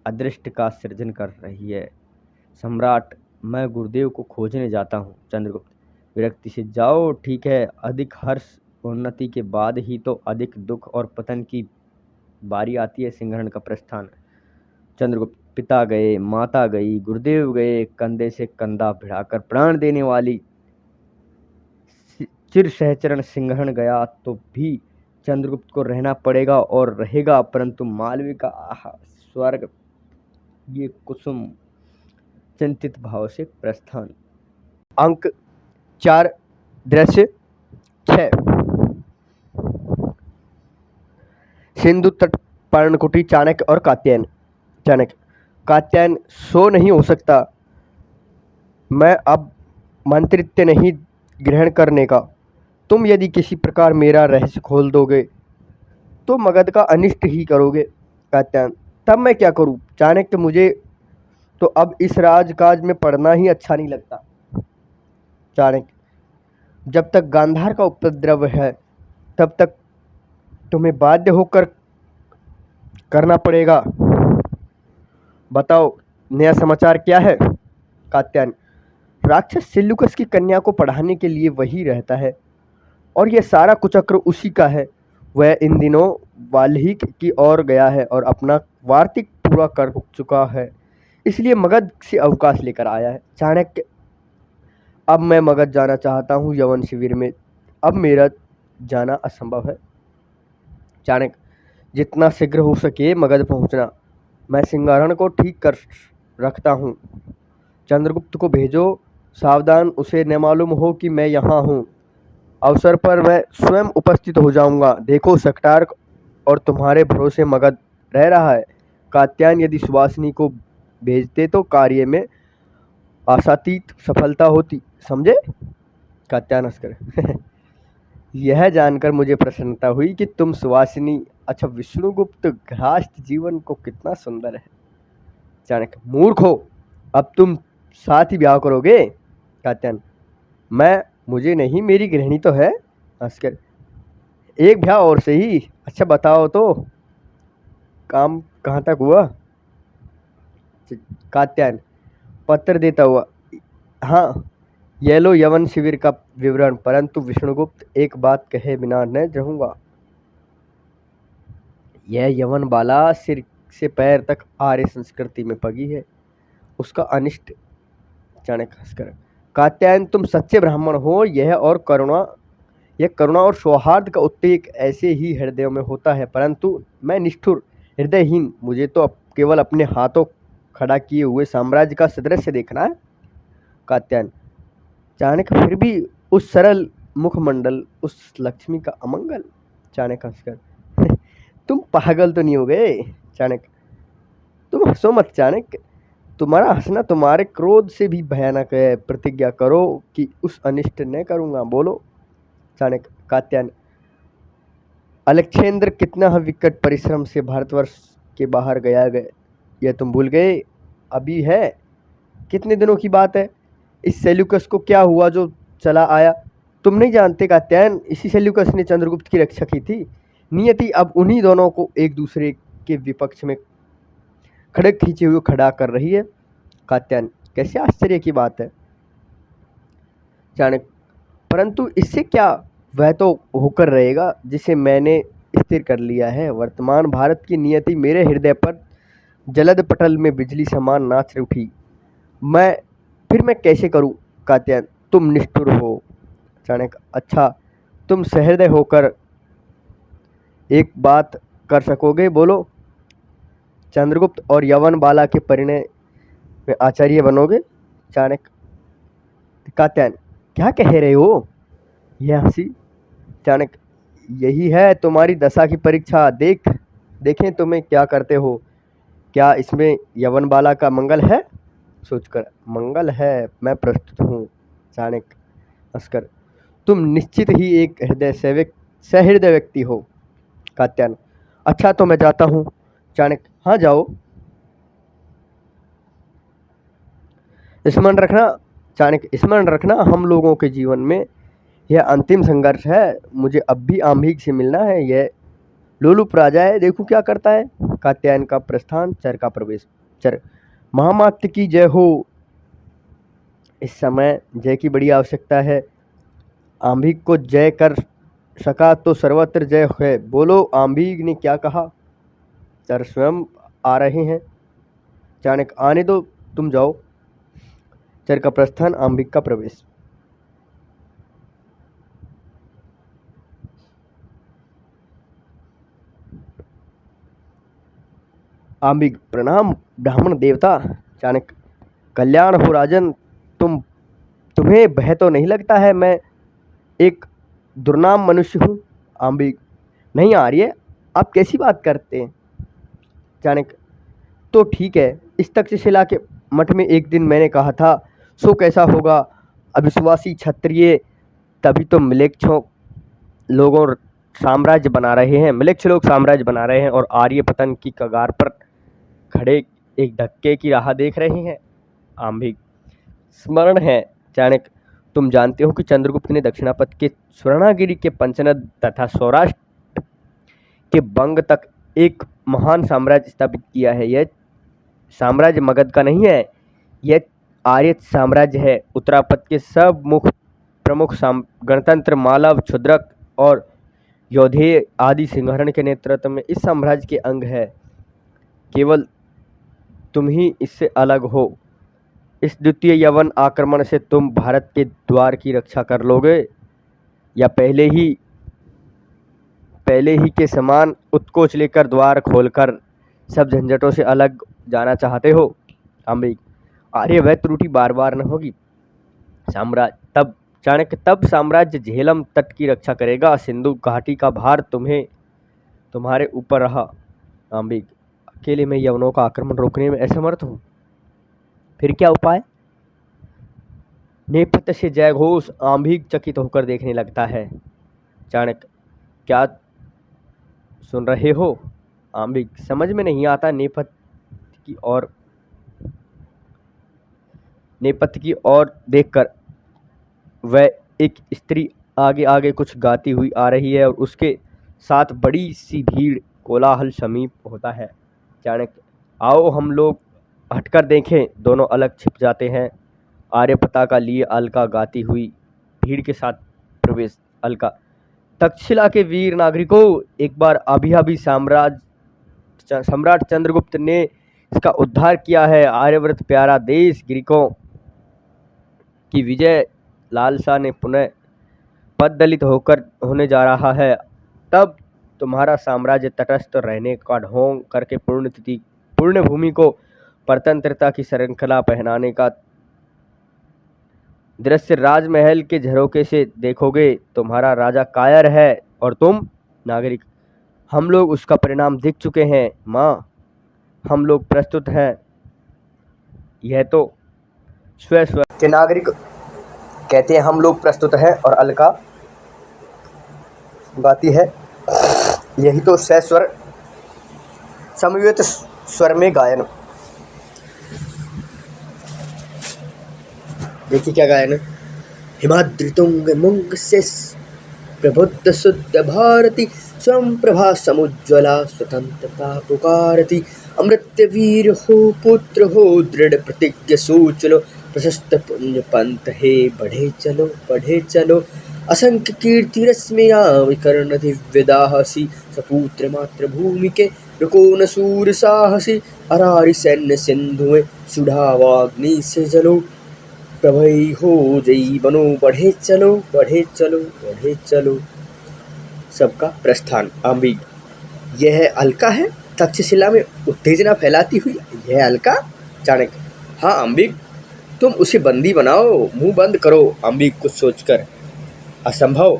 अदृष्ट का सृजन कर रही है। सम्राट। मैं गुरुदेव को खोजने जाता हूँ। चंद्रगुप्त विरक्ति से। जाओ, ठीक है। अधिक हर्ष उन्नति के बाद ही तो अधिक दुख और पतन की बारी आती है। सिंहरण का प्रस्थान। चंद्रगुप्त। पिता गए, माता गई, गुरुदेव गए, कंधे से कंधा भिड़ाकर प्राण देने वाली चिर सहचरण सिंहरण गया तो भी चंद्रगुप्त को रहना पड़ेगा और रहेगा, परंतु मालविका। आह स्वर्ग, ये कुसुम। चिंतित भाव से प्रस्थान। अंक 4 दृश्य 6। सिंधु तट पर्णकुटी। चाणक्य और कात्यायन। चाणक्य। कात्यायन। सो नहीं हो सकता, मैं अब मंत्रित्व नहीं ग्रहण करने का। तुम यदि किसी प्रकार मेरा रहस्य खोल दोगे तो मगध का अनिष्ट ही करोगे। कात्यायन। तब मैं क्या करूं? चाणक्य। मुझे तो अब इस राजकाज में पड़ना ही अच्छा नहीं लगता। चाणक्य। जब तक गांधार का उपद्रव है तब तक तुम्हें बाध्य होकर करना पड़ेगा। बताओ, नया समाचार क्या है? कात्यायन। राक्षस सिल्लुकस की कन्या को पढ़ाने के लिए वही रहता है और यह सारा कुचक्र उसी का है। वह इन दिनों वाल्हीक की ओर गया है और अपना वार्तिक पूरा कर चुका है, इसलिए मगध से अवकाश लेकर आया है। चाणक्य। अब मैं मगध जाना चाहता हूँ यवन शिविर में। अब मेरा जाना असंभव है। चाणक्य। जितना शीघ्र हो सके मगध पहुँचना। मैं सिंहरण को ठीक कर रखता हूँ। चंद्रगुप्त को भेजो, सावधान, उसे न मालूम हो कि मैं यहाँ हूँ। अवसर पर मैं स्वयं उपस्थित हो जाऊंगा। देखो, सकटार और तुम्हारे भरोसे मगध रह रहा है। कात्यायन। यदि सुवासिनी को भेजते तो कार्य में आशातीत सफलता होती, समझे? कात्यायन हंसकर। यह जानकर मुझे प्रसन्नता हुई कि तुम सुवासिनी। अच्छा, विष्णुगुप्त गृहस्थ जीवन को कितना सुंदर है। चाणक्य। मूर्ख हो, अब तुम साथ ही ब्याह करोगे? कात्यायन। मुझे नहीं, मेरी गृहिणी तो है। हंसकर। एक ब्याह और से ही। अच्छा बताओ तो, काम कहाँ तक हुआ? कात्यायन पत्र देता हुआ। हाँ, ये लो यवन शिविर का विवरण, परंतु विष्णुगुप्त एक बात कहे बिना न रहूंगा। यह यवन बाला सिर से पैर तक आर्य संस्कृति में पगी है, उसका अनिष्ट। चाणक्य हंसकर। कात्यायन, तुम सच्चे ब्राह्मण हो। यह करुणा और सौहार्द का उत्तेक ऐसे ही हृदयों में होता है, परंतु मैं निष्ठुर हृदयहीन। मुझे तो केवल अपने हाथों खड़ा किए हुए साम्राज्य का सदृश्य देखना है। कात्यायन। चाणक्य। फिर भी उस सरल मुखमंडल, उस लक्ष्मी का अमंगल। चाणक्य हंसकर। तुम पागल तो नहीं हो गए? चाणक्य। तुम हंसो मत चाणक्य, तुम्हारा हंसना तुम्हारे क्रोध से भी भयानक है। प्रतिज्ञा करो कि उस अनिष्ट न करूंगा। बोलो। चाणक्य। कात्यायन। अलेक्जेंद्र कितना विकट परिश्रम से भारतवर्ष के बाहर गया गए, यह तुम भूल गए? अभी है, कितने दिनों की बात है। इस सेल्यूकस को क्या हुआ जो चला आया? तुम नहीं जानते कात्यायन, इसी सेल्यूकस ने चंद्रगुप्त की रक्षा की थी। नियति अब उन्हीं दोनों को एक दूसरे के विपक्ष में खड़ग खींचे हुए खड़ा कर रही है। कात्यायन, कैसे आश्चर्य की बात है। चाणक्य, परंतु इससे क्या, वह तो होकर रहेगा जिसे मैंने स्थिर कर लिया है। वर्तमान भारत की नियति मेरे हृदय पर जलद पटल में बिजली समान नाच उठी। फिर मैं कैसे करूं? कात्यायन, तुम निष्ठुर हो। चाणक्य, अच्छा, तुम सहृदय होकर एक बात कर सकोगे, बोलो। चंद्रगुप्त और यवन बाला के परिणय में आचार्य बनोगे? चाणक्य, कात्यायन, क्या कह रहे हो? यह हंसी। चाणक्य, यही है तुम्हारी दशा की परीक्षा। देखें तुम्हें क्या करते हो। क्या इसमें यवन बाला का मंगल है? सोचकर, मंगल है, मैं प्रस्तुत हूँ। चाणक्य हंसकर, तुम निश्चित ही एक सहृदय व्यक्ति हो। कात्यायन, अच्छा तो मैं जाता हूँ। चाणक्य, हाँ जाओ। स्मरण रखना। चाणक्य, स्मरण रखना, हम लोगों के जीवन में यह अंतिम संघर्ष है। मुझे अब भी आम्भीग से मिलना है। यह लोलुप राजा है, देखो क्या करता है। कात्यायन का प्रस्थान, चर का प्रवेश। चर, महामात्र की जय हो। इस समय जय की बड़ी आवश्यकता है। आम्भीग को जय कर सका तो सर्वत्र जय है। बोलो, आम्भीग ने क्या कहा? चर स्वयं आ रहे हैं। चाणक्य, आने दो, तुम जाओ। चर का प्रस्थान, आम्भीग का प्रवेश। आम्भीग, प्रणाम ब्राह्मण देवता। चाणक्य, कल्याण हो राजन। तुम्हें भय तो नहीं लगता है मैं एक दुर्नाम मनुष्य हूँ? आम्भीग, नहीं आर्य, आप कैसी बात करते हैं? चाणक्य, तो ठीक है, इस तक्षशिला के मठ में एक दिन मैंने कहा था, सो कैसा होगा अविश्वासी क्षत्रिय। तभी तो म्लेच्छों लोगों साम्राज्य बना रहे हैं, म्लेच्छ लोग साम्राज्य बना रहे हैं और आर्य पतन की कगार पर खड़े एक धक्के की राह देख रहे हैं। आम्भीग, स्मरण है। चाणक्य, तुम जानते हो कि चंद्रगुप्त ने दक्षिणापथ के स्वर्णागिरी के पंचनद तथा सौराष्ट्र के बंग तक एक महान साम्राज्य स्थापित किया है। यह साम्राज्य मगध का नहीं है, यह आर्य साम्राज्य है। उत्तरापथ के सब प्रमुख गणतंत्र मालव, क्षुद्रक और योधेय आदि सिंहरण के नेतृत्व में इस साम्राज्य के अंग है। केवल तुम ही इससे अलग हो। इस द्वितीय यवन आक्रमण से तुम भारत के द्वार की रक्षा कर लोगे या पहले ही के समान उत्कोच लेकर द्वार खोलकर सब झंझटों से अलग जाना चाहते हो? आम्भीग, आर्य वह त्रुटि बार बार न होगी। चाणक्य, तब साम्राज्य झेलम तट की रक्षा करेगा। सिंधु घाटी का भार तुम्हारे ऊपर रहा। आम्भीग, अकेले में यवनों का आक्रमण रोकने में असमर्थ हूँ, फिर क्या उपाय? नेपथ्य से जय घोष। आम्भीग चकित होकर देखने लगता है। चाणक्य, क्या सुन रहे हो? आम्भीग, समझ में नहीं आता। नेपथ्य की ओर देखकर वह एक स्त्री आगे आगे कुछ गाती हुई आ रही है और उसके साथ बड़ी सी भीड़, कोलाहल समीप होता है। चाणक्य, आओ हम लोग हटकर देखें। दोनों अलग छिप जाते हैं। आर्य पताका लिए अलका गाती हुई भीड़ के साथ प्रवेश। अलका, तक्षशिला के वीर नागरिकों, एक बार अभी सम्राट चंद्रगुप्त ने इसका उद्धार किया है। आर्यव्रत प्यारा देश ग्रीकों की विजय लालसा ने पुनः पद दलित होने जा रहा है। तब तुम्हारा साम्राज्य तटस्थ रहने का ढोंग करके पूर्ण भूमि को परतंत्रता की श्रृंखला पहनाने का दृश्य राजमहल के झरोके से देखोगे। तुम्हारा राजा कायर है और तुम नागरिक। हम लोग उसका परिणाम देख चुके हैं माँ, हम लोग प्रस्तुत हैं। यह तो स्व के नागरिक कहते हैं हम लोग प्रस्तुत हैं और अलका गाती है, यही तो सस्वर समवेत स्वर में गायन। देखिए क्या गायन है। हिमाद्रितुंग मुंग से प्रबुद्ध शुद्ध भारती, स्वयं प्रभा समुज्ज्वला स्वतंत्रता पुकारती। अमृत वीर हो पुत्र हो दृढ़ प्रतिज्ञ सोच लो, प्रशस्त पुण्य पंथ हे बढ़े चलो। असंख्य कीर्ति रश्मिया विकर्ण दिव्य दाहसी, सपुत्र मातृभूमि के रुको न सूर साहसी। अरारि सैन्य सिंधु में सुढ़ावाग्नि से जलो, प्रभई हो जई बनो बढ़े चलो। सबका प्रस्थान। आम्बिक। यह अलका है तक्षशिला में उत्तेजना फैलाती हुई, यह अलका। चाणक्य। हाँ अम्बिक, तुम उसे बंदी बनाओ, मुंह बंद करो। अम्बिक कुछ सोचकर। असंभव,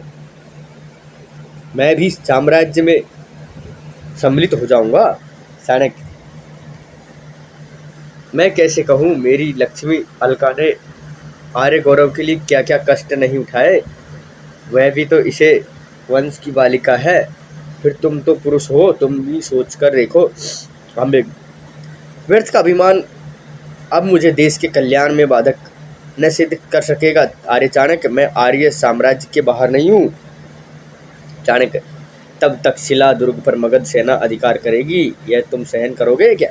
मैं भी साम्राज्य में सम्मिलित हो जाऊंगा। चाणक्य। मैं कैसे कहूँ, मेरी लक्ष्मी अलका ने आर्य गौरव के लिए क्या क्या कष्ट नहीं उठाए, वह भी तो इसे वंश की बालिका है। फिर तुम तो पुरुष हो, तुम भी सोच कर देखो। अम्बिक। व्यर्थ का अभिमान अब मुझे देश के कल्याण में बाधक न सिद्ध कर सकेगा। आर्य चाणक्य, मैं आर्य साम्राज्य के बाहर नहीं हूँ। चाणक्य। तब तक शिला दुर्ग पर मगध सेना अधिकार करेगी, यह तुम सहन करोगे क्या?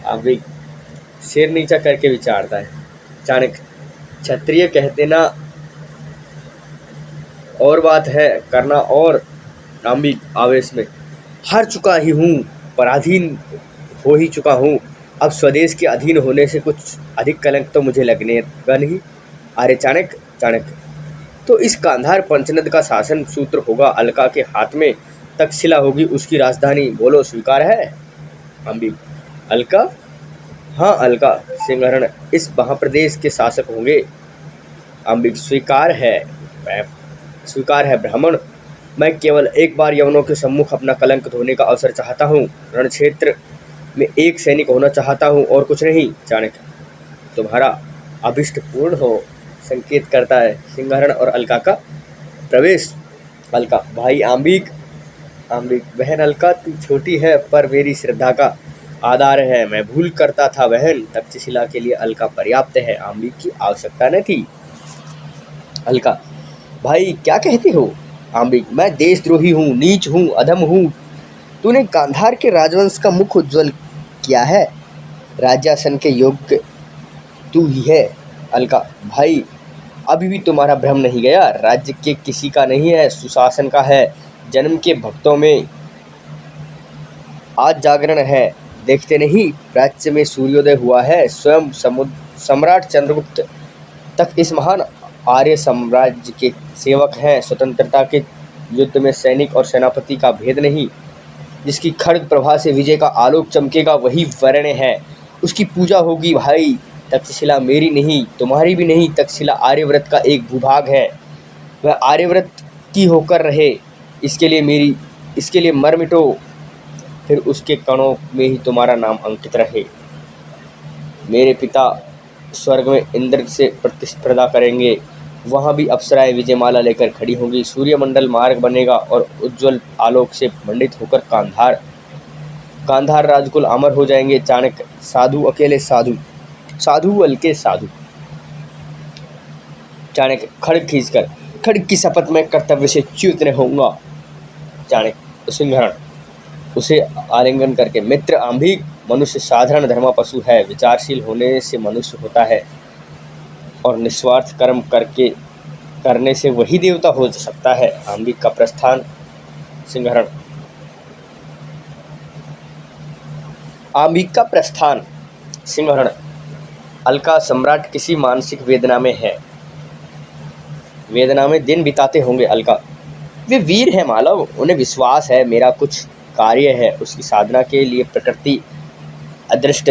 अम्बिक सिर नीचा करके विचारता है। चाणक्य। क्षत्रिय कहते ना और बात है, करना और। अम्बिक आवेश में। हार चुका ही हूँ, पराधीन हो ही चुका हूँ, अब स्वदेश के अधीन होने से कुछ अधिक कलंक तो मुझे लगनेगा नहीं। आर्य चाणक्य। चाणक्य। तो इस गांधार पंचनद का शासन सूत्र होगा अलका के हाथ में, तक्षशिला होगी उसकी राजधानी, बोलो स्वीकार है? अम्बिक। अलका? हाँ अलका सिंहरण इस महाप्रदेश के शासक होंगे। अम्बिक। स्वीकार है ब्राह्मण। मैं केवल एक बार यवनों के सम्मुख अपना कलंक धोने का अवसर चाहता हूँ, रण क्षेत्र में एक सैनिक होना चाहता हूँ और कुछ नहीं। चाणक्य। तुम्हारा अभिष्ट पूर्ण हो, संकेत करता है सिंहरण और अलका का प्रवेश। अलका। भाई आम्बिक। आम्बिक। बहन अलका, तू छोटी है पर मेरी श्रद्धा का आधार है, मैं भूल करता था बहन, तक्षशिला के लिए अलका पर्याप्त है, आम्बिक की आवश्यकता न थी। अलका। भाई क्या कहते हो? आम्बिक। मैं देशद्रोही हूँ, नीच हूँ, अधम हूँ। तूने गांधार के राजवंश का मुख उज्ज्वल किया है, राज्यासन के योग्य तू ही है। अलका। भाई अभी भी तुम्हारा भ्रम नहीं गया, राज्य के किसी का नहीं है, सुशासन का है। जन्म के भक्तों में आज जागरण है, देखते नहीं प्राच्य में सूर्योदय हुआ है। स्वयं सम्राट चंद्रगुप्त तक इस महान आर्य साम्राज्य के सेवक हैं। स्वतंत्रता के युद्ध में सैनिक और सेनापति का भेद नहीं, जिसकी खड्ग प्रभा से विजय का आलोक चमकेगा वही वर्ण है, उसकी पूजा होगी। भाई तक्षशिला मेरी नहीं, तुम्हारी भी नहीं, तक्षशिला आर्यव्रत का एक भूभाग है, वह आर्यव्रत की होकर रहे, इसके लिए मर मिटो, फिर उसके कणों में ही तुम्हारा नाम अंकित रहे। मेरे पिता स्वर्ग में इंद्र से प्रतिस्पर्धा करेंगे, वहाँ भी अप्सराएं विजयमाला लेकर खड़ी होंगी, सूर्यमंडल मार्ग बनेगा और उज्ज्वल आलोक से मंडित होकर गांधार राजकुल अमर हो जाएंगे। चाणक्य। साधु अकेले साधु, साधु अलके साधु। चाणक्य खड्ग खींचकर। खड्ग की शपथ में कर्तव्य से च्युत न होऊंगा। चाणक्य। सिंहरण उसे आलिंगन करके। मित्र आम्बिक, मनुष्य साधारण धर्मा पशु है, विचारशील होने से मनुष्य होता है और निस्वार्थ कर्म करने से वही देवता हो सकता है। आम्बिक का प्रस्थान। सिंहरण। आम्बिक का प्रस्थान। सिंहरण। अलका सम्राट किसी मानसिक वेदना में है, वेदना में दिन बिताते होंगे। अलका। वे वीर हैं मालव, उन्हें विश्वास है मेरा कुछ कार्य है, उसकी साधना के लिए प्रकृति, अदृष्ट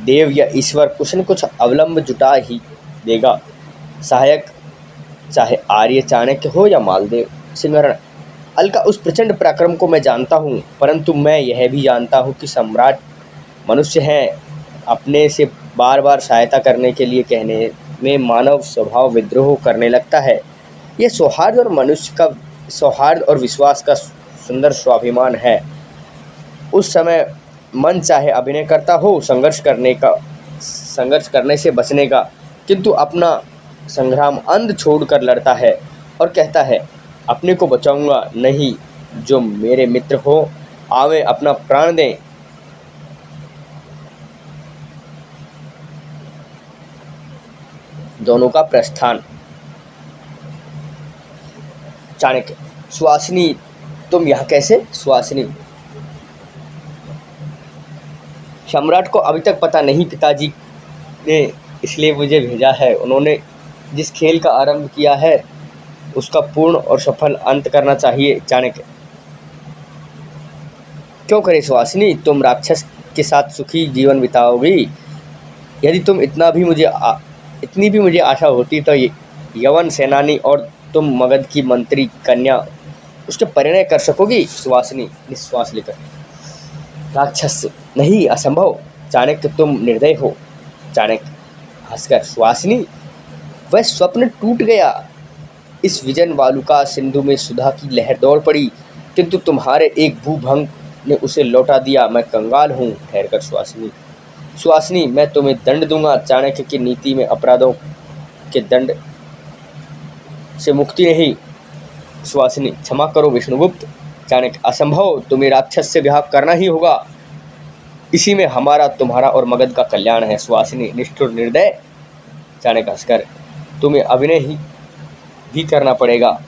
देव या ईश्वर कुछ न कुछ अवलंब जुटा ही देगा, सहायक चाहे आर्य चाणक्य हो या मालदेव। सिंहरण। अलका उस प्रचंड पराक्रम को मैं जानता हूँ, परंतु मैं यह भी जानता हूँ कि सम्राट मनुष्य हैं, अपने से बार बार सहायता करने के लिए कहने में मानव स्वभाव विद्रोह करने लगता है। यह सौहार्द और विश्वास का सुंदर स्वाभिमान है। उस समय मन चाहे अभिनय करता हो संघर्ष करने से बचने का, किंतु अपना संग्राम अंध छोड़कर लड़ता है और कहता है अपने को बचाऊंगा नहीं, जो मेरे मित्र हो आवे अपना प्राण दें। दोनों का प्रस्थान। चाणक्य, सुहासिनी तुम यहाँ कैसे? सुहासिनी, सम्राट को अभी तक पता नहीं, पिताजी ने इसलिए मुझे भेजा है। उन्होंने जिस खेल का आरंभ किया है उसका पूर्ण और सफल अंत करना चाहिए। चाणक्य, क्यों करे सुहासिनी, तुम राक्षस के साथ सुखी जीवन बिताओगी। यदि तुम इतनी भी मुझे आशा होती तो यवन सेनानी और तुम मगध की मंत्री कन्या उसके परिणय कर सकोगी। सुहासिनी निश्वास लेकर, राक्षस नहीं, असंभव। चाणक्य, तुम निर्दय हो। चाणक्य हंसकर, सुहासिनी वह स्वप्न टूट गया। इस विजन वालुका सिंधु में सुधा की लहर दौड़ पड़ी, किंतु तुम्हारे एक भूभंग ने उसे लौटा दिया। मैं कंगाल हूँ। ठहरकर सुहासिनी, सुहासिनी मैं तुम्हें दंड दूंगा। चाणक्य की नीति में अपराधों के दंड से मुक्ति नहीं। सुहासिनी, क्षमा करो विष्णुगुप्त। चाणक्य, असंभव, तुम्हें राक्षस से विवाह करना ही होगा। इसी में हमारा, तुम्हारा और मगध का कल्याण है। सुहासिनी निष्ठुर, निर्दय। चाणक्य हंसकर, तुम्हें अभिनय ही भी करना पड़ेगा,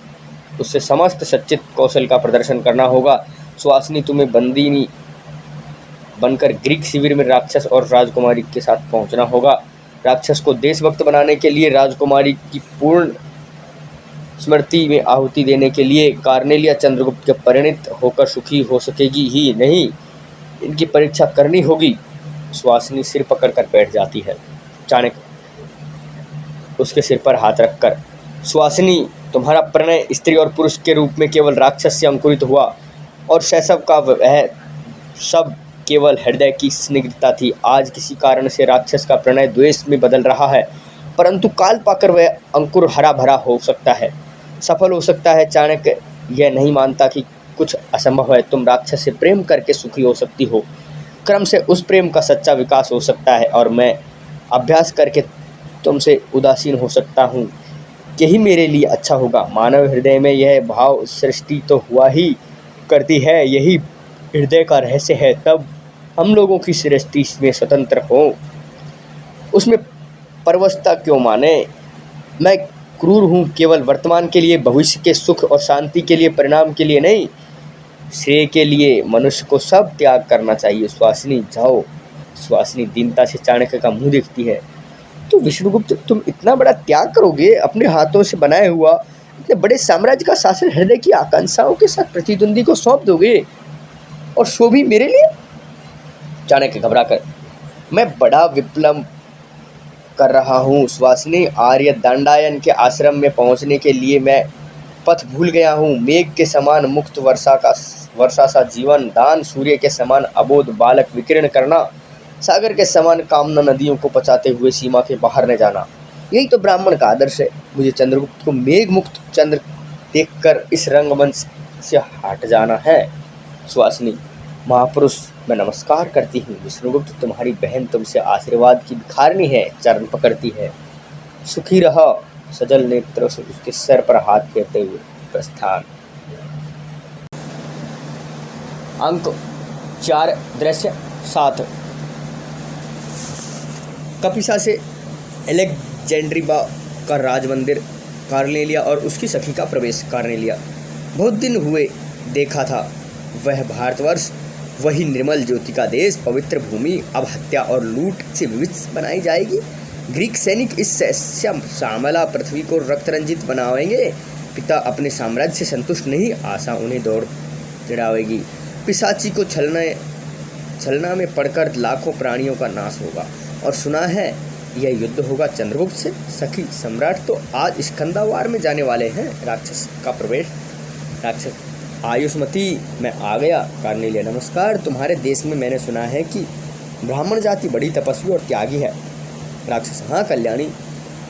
उससे समस्त सच्चित कौशल का प्रदर्शन करना होगा। सुहासिनी, तुम्हें बंदीनी बनकर ग्रीक शिविर में राक्षस और राजकुमारी के साथ पहुंचना होगा। राक्षस को देशभक्त बनाने के लिए, राजकुमारी की पूर्ण स्मृति में आहुति देने के लिए कार्नेलिया चंद्रगुप्त के परिणित होकर सुखी हो सकेगी ही नहीं, इनकी परीक्षा करनी होगी। सुहासिनी सिर पकड़कर बैठ जाती है। चाणक्य उसके सिर पर हाथ रखकर, सुहासिनी तुम्हारा प्रणय स्त्री और पुरुष के रूप में केवल राक्षस से अंकुरित हुआ, और शैशव का वह सब केवल हृदय की स्निग्धता थी। आज किसी कारण से राक्षस का प्रणय द्वेष में बदल रहा है, परंतु काल पाकर वह अंकुर हरा भरा हो सकता है, सफल हो सकता है। चाणक्य यह नहीं मानता कि कुछ असंभव है। तुम राक्षस से प्रेम करके सुखी हो सकती हो, क्रम से उस प्रेम का सच्चा विकास हो सकता है, और मैं अभ्यास करके तुमसे उदासीन हो सकता हूँ। यही मेरे लिए अच्छा होगा। मानव हृदय में यह भाव सृष्टि तो हुआ ही करती है, यही हृदय का रहस्य है। तब हम लोगों की सृष्टि में स्वतंत्र हो, उसमें परवशता क्यों माने। मैं क्रूर हूँ केवल वर्तमान के लिए, भविष्य के सुख और शांति के लिए, परिणाम के लिए नहीं। श्रेय के लिए मनुष्य को सब त्याग करना चाहिए। सुहासिनी जाओ। सुहासिनी दीनता से चाणक्य का मुंह देखती है। तो विष्णुगुप्त, तुम इतना बड़ा त्याग करोगे? अपने हाथों से बनाए हुआ इतने बड़े साम्राज्य का शासन हृदय की आकांक्षाओं के साथ प्रतिद्वंदी को सौंप दोगे, और सो भी मेरे लिए? चाणक्य घबराकर, मैं बड़ा विप्लव कर रहा हूँ सुहासिनी। आर्य दंडायन के आश्रम में पहुँचने के लिए मैं पथ भूल गया हूँ। मेघ के समान मुक्त वर्षा सा जीवन दान, सूर्य के समान अबोध बालक विकीर्ण करना, सागर के समान कामना नदियों को पचाते हुए सीमा के बाहर न जाना, यही तो ब्राह्मण का आदर्श है। मुझे चंद्रगुप्त को मेघ मुक्त चंद्र देखकर इस रंगमंच से हट जाना है। सुहासिनी, महापुरुष मैं नमस्कार करती हूँ। विष्णुगुप्त, तुम्हारी बहन तुमसे आशीर्वाद की भिखारनी है। चरण पकड़ती है। सुखी रहो। सजल नेत्रों से उसके सर पर हाथ फेरते हुए प्रस्थान। अंक 4 दृश्य 7। कपिसा से एलेक्जेंड्रिया का राजमंदिर, कार्नेलिया और उसकी सखी का प्रवेश। कार्नेलिया, बहुत दिन हुए देखा था वह भारतवर्ष, वही निर्मल ज्योति का देश, पवित्र भूमि अब हत्या और लूट से विविध बनाई जाएगी। ग्रीक सैनिक इस श्यामला पृथ्वी को रक्त रंजित बनावेंगे। पिता अपने साम्राज्य से संतुष्ट नहीं, आशा उन्हें दौड़ चिढ़ावेगी। पिशाची को छलना में पड़कर लाखों प्राणियों का नाश होगा, और सुना है यह युद्ध होगा चंद्रगुप्त से। सखी, सम्राट तो आज स्कंदावार में जाने वाले हैं। राक्षस का प्रवेश। राक्षस, आयुष्मती, मैं आ गया। कार्नेलिया, नमस्कार। तुम्हारे देश में मैंने सुना है कि ब्राह्मण जाति बड़ी तपस्वी और त्यागी है। राक्षस, हाँ कल्याणी,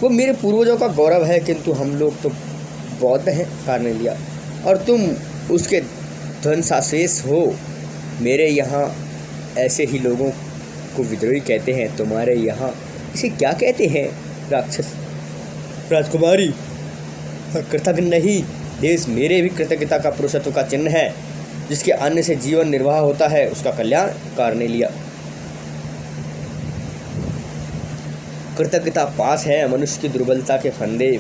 वो मेरे पूर्वजों का गौरव है, किंतु हम लोग तो बौद्ध हैं। कार्नेलिया, और तुम उसके ध्वंसाशेष हो। मेरे यहाँ ऐसे ही लोगों को विद्रोही कहते हैं, तुम्हारे यहाँ इसे क्या कहते हैं? राक्षस राजकुमारी, कृतज्ञ नहीं, देश मेरे भी कृतज्ञता का पुरुषत्व का चिन्ह है। जिसके अन्न से जीवन निर्वाह होता है उसका कल्याण करने लिया। कृतज्ञता पास है, मनुष्य की दुर्बलता के फंदे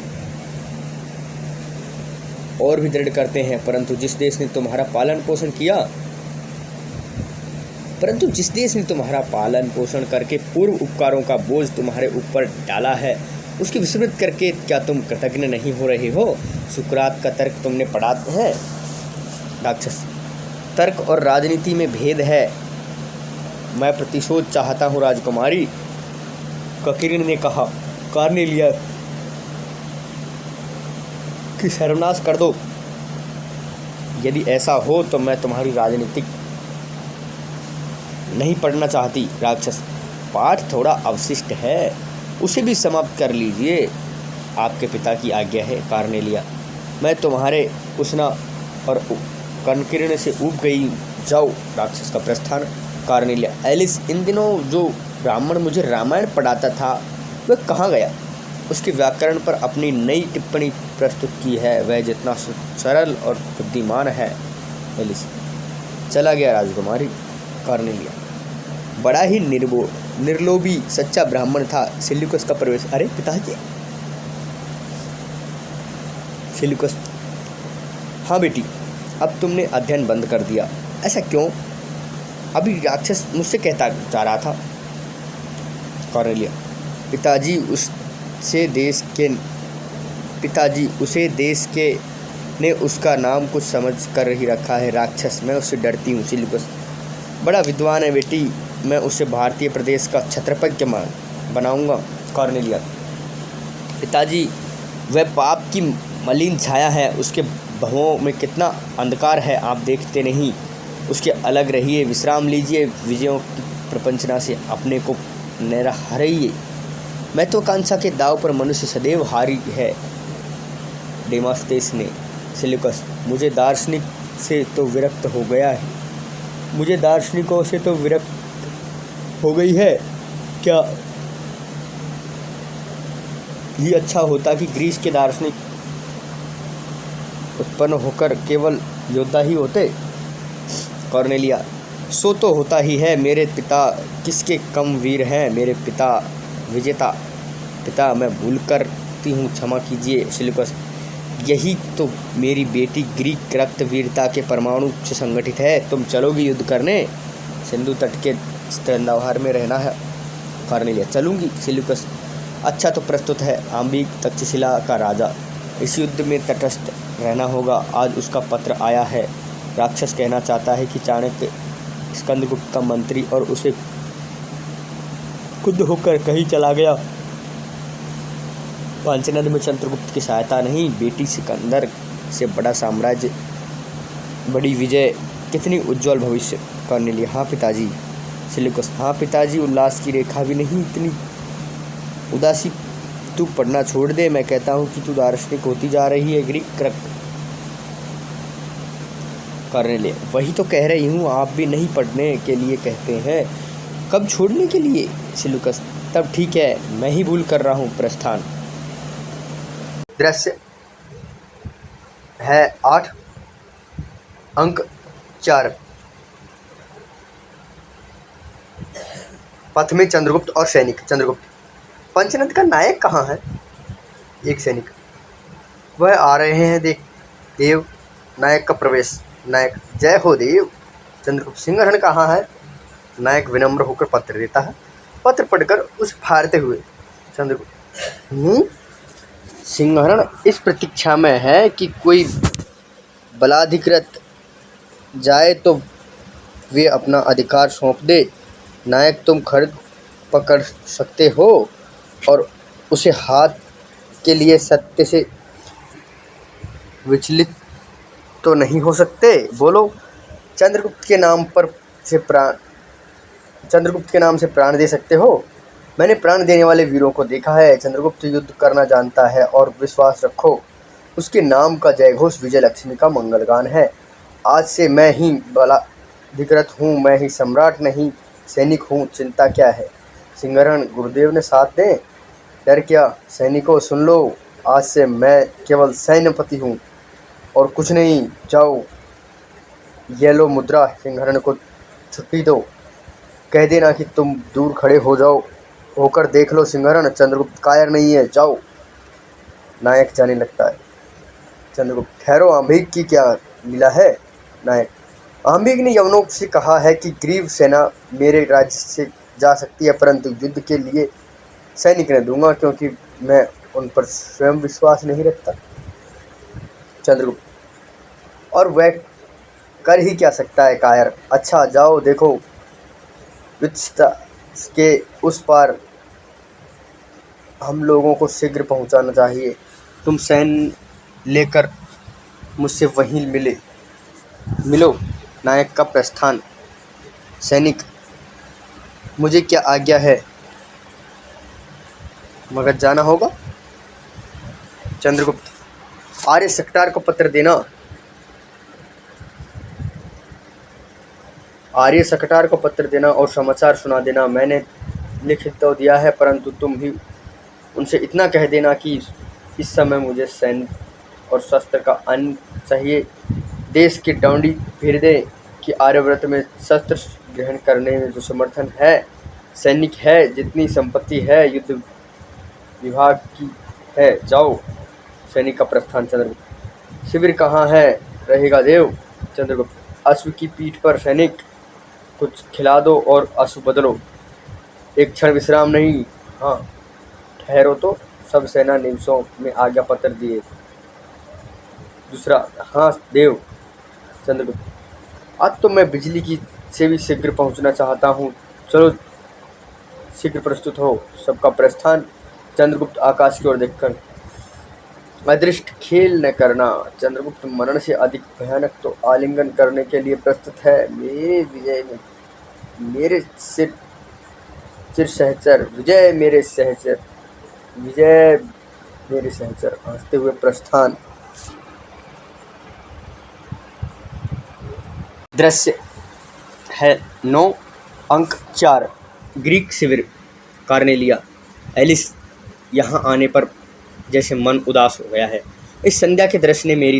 और भी दृढ़ करते हैं। परंतु जिस देश ने तुम्हारा पालन पोषण करके पूर्व उपकारों का बोझ तुम्हारे ऊपर डाला है, उसकी विस्मृत करके क्या तुम कृतज्ञ नहीं हो रहे हो? सुकरात का तर्क तुमने पढ़ा है? राक्षस, तर्क और राजनीति में भेद है। मैं प्रतिशोध चाहता हूँ राजकुमारी, ककीर्ण ने कहा। कार्नेलिया कि सर्वनाश कर दो। यदि ऐसा हो तो मैं तुम्हारी राजनीतिक नहीं पढ़ना चाहती। राक्षस, पाठ थोड़ा अवशिष्ट है, उसे भी समाप्त कर लीजिए। आपके पिता की आज्ञा है। कार्नेलिया, मैं तुम्हारे उसना और कनकीर्ण से ऊब गई। जाओ। राक्षस का प्रस्थान। कार्नेलिया, एलिस, इन दिनों जो ब्राह्मण मुझे रामायण पढ़ाता था वह कहाँ गया? उसके व्याकरण पर अपनी नई टिप्पणी प्रस्तुत की है। वह जितना सरल और बुद्धिमान है। एलिस, चला गया राजकुमारी। कार्नेलिया, बड़ा ही निर्लोभी सच्चा ब्राह्मण था। सिल्यूकस का प्रवेश। अरे पिताजी। सिल्यूकस, हाँ बेटी, अब तुमने अध्ययन बंद कर दिया। ऐसा क्यों? अभी राक्षस मुझसे कहता जा रहा था। कार्नेलिया, पिताजी उसे देश के ने उसका नाम कुछ समझ कर ही रखा है। राक्षस, मैं उससे डरती हूँ। सिल्यूकस, बड़ा विद्वान है बेटी, मैं उसे भारतीय प्रदेश का छत्रपति बनाऊंगा। कार्नेलिया, पिताजी, वह पाप की मलिन छाया है, उसके भवों में कितना अंधकार है आप देखते नहीं। उसके अलग रहिए, विश्राम लीजिए, विजयों की प्रपंचना से अपने को न हराइए। महत्वाकांक्षा के दाव पर मनुष्य सदैव हारी है। डेमास्तेस ने। सिल्यूकस, मुझे दार्शनिक से तो विरक्त हो गया है। मुझे दार्शनिकों से तो विरक्त हो गई है। क्या ये अच्छा होता कि ग्रीस के दार्शनिक उत्पन्न होकर केवल योद्धा ही होते? कार्नेलिया, सो तो होता ही है। मेरे पिता किसके कम वीर हैं? मेरे पिता विजेता। पिता, मैं भूल करती हूँ, क्षमा कीजिए। सिल्यूकस, यही तो मेरी बेटी ग्रीक रक्त वीरता के परमाणु से संगठित है। तुम चलोगी युद्ध करने? सिंधु तट के स्तंभागार में रहना है। कार्नेलिया, चलूँगी। सिल्यूकस, अच्छा तो प्रस्तुत है। आम्बिक तक्षशिला का राजा, इस युद्ध में तटस्थ रहना होगा। आज उसका पत्र आया है। राक्षस कहना चाहता है कि चाणक्य स्कंदगुप्त का मंत्री और उसे खुद होकर कहीं चला गया। पांचनद में चंद्रगुप्त की सहायता नहीं, बेटी सिकंदर से बड़ा साम्राज्य, बड़ी विजय, कितनी उज्जवल भविष्य। कार्नेलिया, हाँ पिताजी। सिल्यूकस, हाँ पिताजी, उल्लास की रेखा भी नहीं, इतनी उदासी। तू पढ़ना छोड़ दे, मैं कहता हूँ कि तू दार्शनिक होती जा रही है। ग्रीक रक्त। कार्नेलिया, वही तो कह रही हूँ, आप भी नहीं पढ़ने के लिए कहते हैं, कब छोड़ने के लिए? सिल्यूकस, तब ठीक है, मैं ही भूल कर रहा हूँ। प्रस्थान। दृश्य है 8, अंक 4। पथ में चंद्रगुप्त और सैनिक। चंद्रगुप्त, पंचनद का नायक कहाँ है? एक सैनिक, वह आ रहे हैं, देव। नायक का प्रवेश। नायक, जय हो देव। चंद्रगुप्त, सिंहरण कहाँ है? नायक विनम्र होकर पत्र देता है। पत्र पढ़कर उसे फाड़ते हुए चंद्रगुप्त, सिंहरण इस प्रतीक्षा में है कि कोई बलाधिकृत जाए तो वे अपना अधिकार सौंप दे। नायक, तुम खड्ग पकड़ सकते हो और उसे हाथ के लिए सत्य से विचलित तो नहीं हो सकते। बोलो। चंद्रगुप्त के नाम से प्राण दे सकते हो? मैंने प्राण देने वाले वीरों को देखा है। चंद्रगुप्त युद्ध करना जानता है और विश्वास रखो, उसके नाम का जयघोष विजय लक्ष्मी का मंगलगान है। आज से मैं ही अधिकृत हूँ, मैं ही सम्राट नहीं सैनिक हूँ, चिंता क्या है। सिंहरण गुरुदेव ने साथ दें, डर क्या। सैनिकों सुन लो, आज से मैं केवल सैन्यपति हूँ और कुछ नहीं। जाओ, ये लो मुद्रा, सिंहरण को छुट्टी दो। कह देना कि तुम दूर खड़े हो जाओ, होकर देख लो सिंहरण, चंद्रगुप्त कायर नहीं है, जाओ। नायक जाने लगता है। चंद्रगुप्त, ठहरो, आंबिक की क्या लीला है। नायक, आंबिक ने यवनों से कहा है कि ग्रीव सेना मेरे राज्य से जा सकती है, परंतु युद्ध के लिए सैनिक नहीं दूंगा, क्योंकि मैं उन पर स्वयं विश्वास नहीं रखता। चंद्रगुप्त, और वह कर ही क्या सकता है कायर। अच्छा जाओ देखो, वित्सता के उस पार हम लोगों को शीघ्र पहुंचाना चाहिए। तुम सैन्य लेकर मुझसे वहीं मिलो। नायक का प्रस्थान। सैनिक, मुझे क्या आज्ञा है। मगध जाना होगा। चंद्रगुप्त, आर्य सकटार को पत्र देना। आर्य सकटार को पत्र देना और समाचार सुना देना। मैंने लिखित तो दिया है, परंतु तुम भी उनसे इतना कह देना कि इस समय मुझे सैन्य और शस्त्र का अन्न चाहिए। देश की डौंडी फिर दे कि आर्यव्रत में शस्त्र ग्रहण करने में जो समर्थन है, सैनिक है, जितनी संपत्ति है युद्ध विभाग की है। जाओ। सैनिक का प्रस्थान। चंद्रगुप्त, शिविर कहाँ है, रहेगा देव। चंद्रगुप्त, अश्व की पीठ पर सैनिक, कुछ खिला दो और अश्व बदलो, एक क्षण विश्राम नहीं। हाँ, ठहरो तो। सब सेना निवसों में आज्ञा पत्र दिए। दूसरा, हाँ देव। चंद्रगुप्त, आज तो मैं बिजली की से भी शीघ्र पहुंचना चाहता हूँ, चलो शीघ्र प्रस्तुत हो। सबका प्रस्थान। चंद्रगुप्त आकाश की ओर देखकर, अदृष्ट खेल न करना। चंद्रगुप्त मरण से अधिक भयानक तो आलिंगन करने के लिए प्रस्तुत है। मेरे विजय में मेरे चिर सहचर, विजय मेरे सहचर, विजय मेरे सहचर, हंसते हुए प्रस्थान। दृश्य है 9 अंक 4। ग्रीक शिविर। कार्नेलिया, एलिस यहाँ आने पर जैसे मन उदास हो गया है। इस संध्या के दृश्य ने मेरी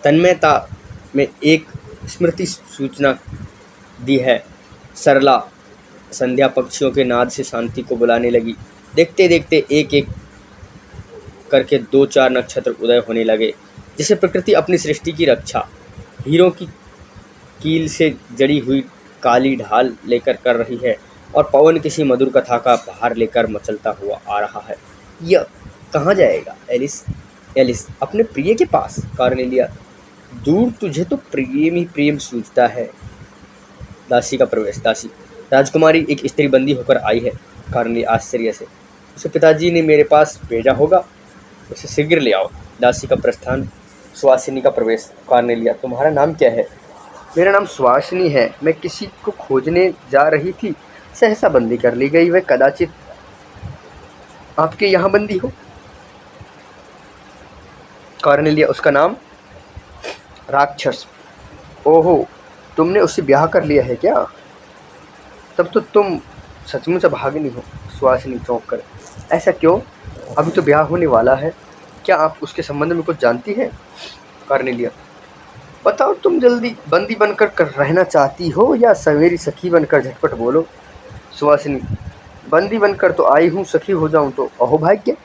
तन्मयता में एक स्मृति सूचना दी है। सरला संध्या पक्षियों के नाद से शांति को बुलाने लगी। देखते देखते एक एक करके 2-4 नक्षत्र उदय होने लगे, जिसे प्रकृति अपनी सृष्टि की रक्षा हीरों की कील से जड़ी हुई काली ढाल लेकर कर रही है, और पवन किसी मधुर कथा का भार लेकर मचलता हुआ आ रहा है। यह कहाँ जाएगा एलिस। एलिस, अपने प्रिय के पास। कार्नेलिया, दूर तुझे तो प्रेम ही प्रेम सूझता है। दासी का प्रवेश। दासी, राजकुमारी एक स्त्री बंदी होकर आई है। कार्नेलिया आश्चर्य से, उसे पिताजी ने मेरे पास भेजा होगा, उसे शीघ्र ले आओ। दासी का प्रस्थान। सुवासिनी का प्रवेश। कार्नेलिया, तुम्हारा नाम क्या है। मेरा नाम सुवासिनी है, मैं किसी को खोजने जा रही थी, सहसा बंदी कर ली गई। वह कदाचित आपके यहाँ बंदी हो। कार्नेलिया, उसका नाम राक्षस। ओहो, तुमने उससे ब्याह कर लिया है क्या। तब तो तुम सचमुच अभागिनी हो। सुवासिनी चौंक कर, ऐसा क्यों, अभी तो ब्याह होने वाला है। क्या आप उसके संबंध में कुछ जानती हैं। कार्नेलिया, बताओ, तुम जल्दी बंदी बनकर रहना चाहती हो या सवेरी सखी बनकर। झटपट बोलो। सुवासिनी, बंदी बनकर तो आई हूँ, सखी हो जाऊं तो अहो भाग्य।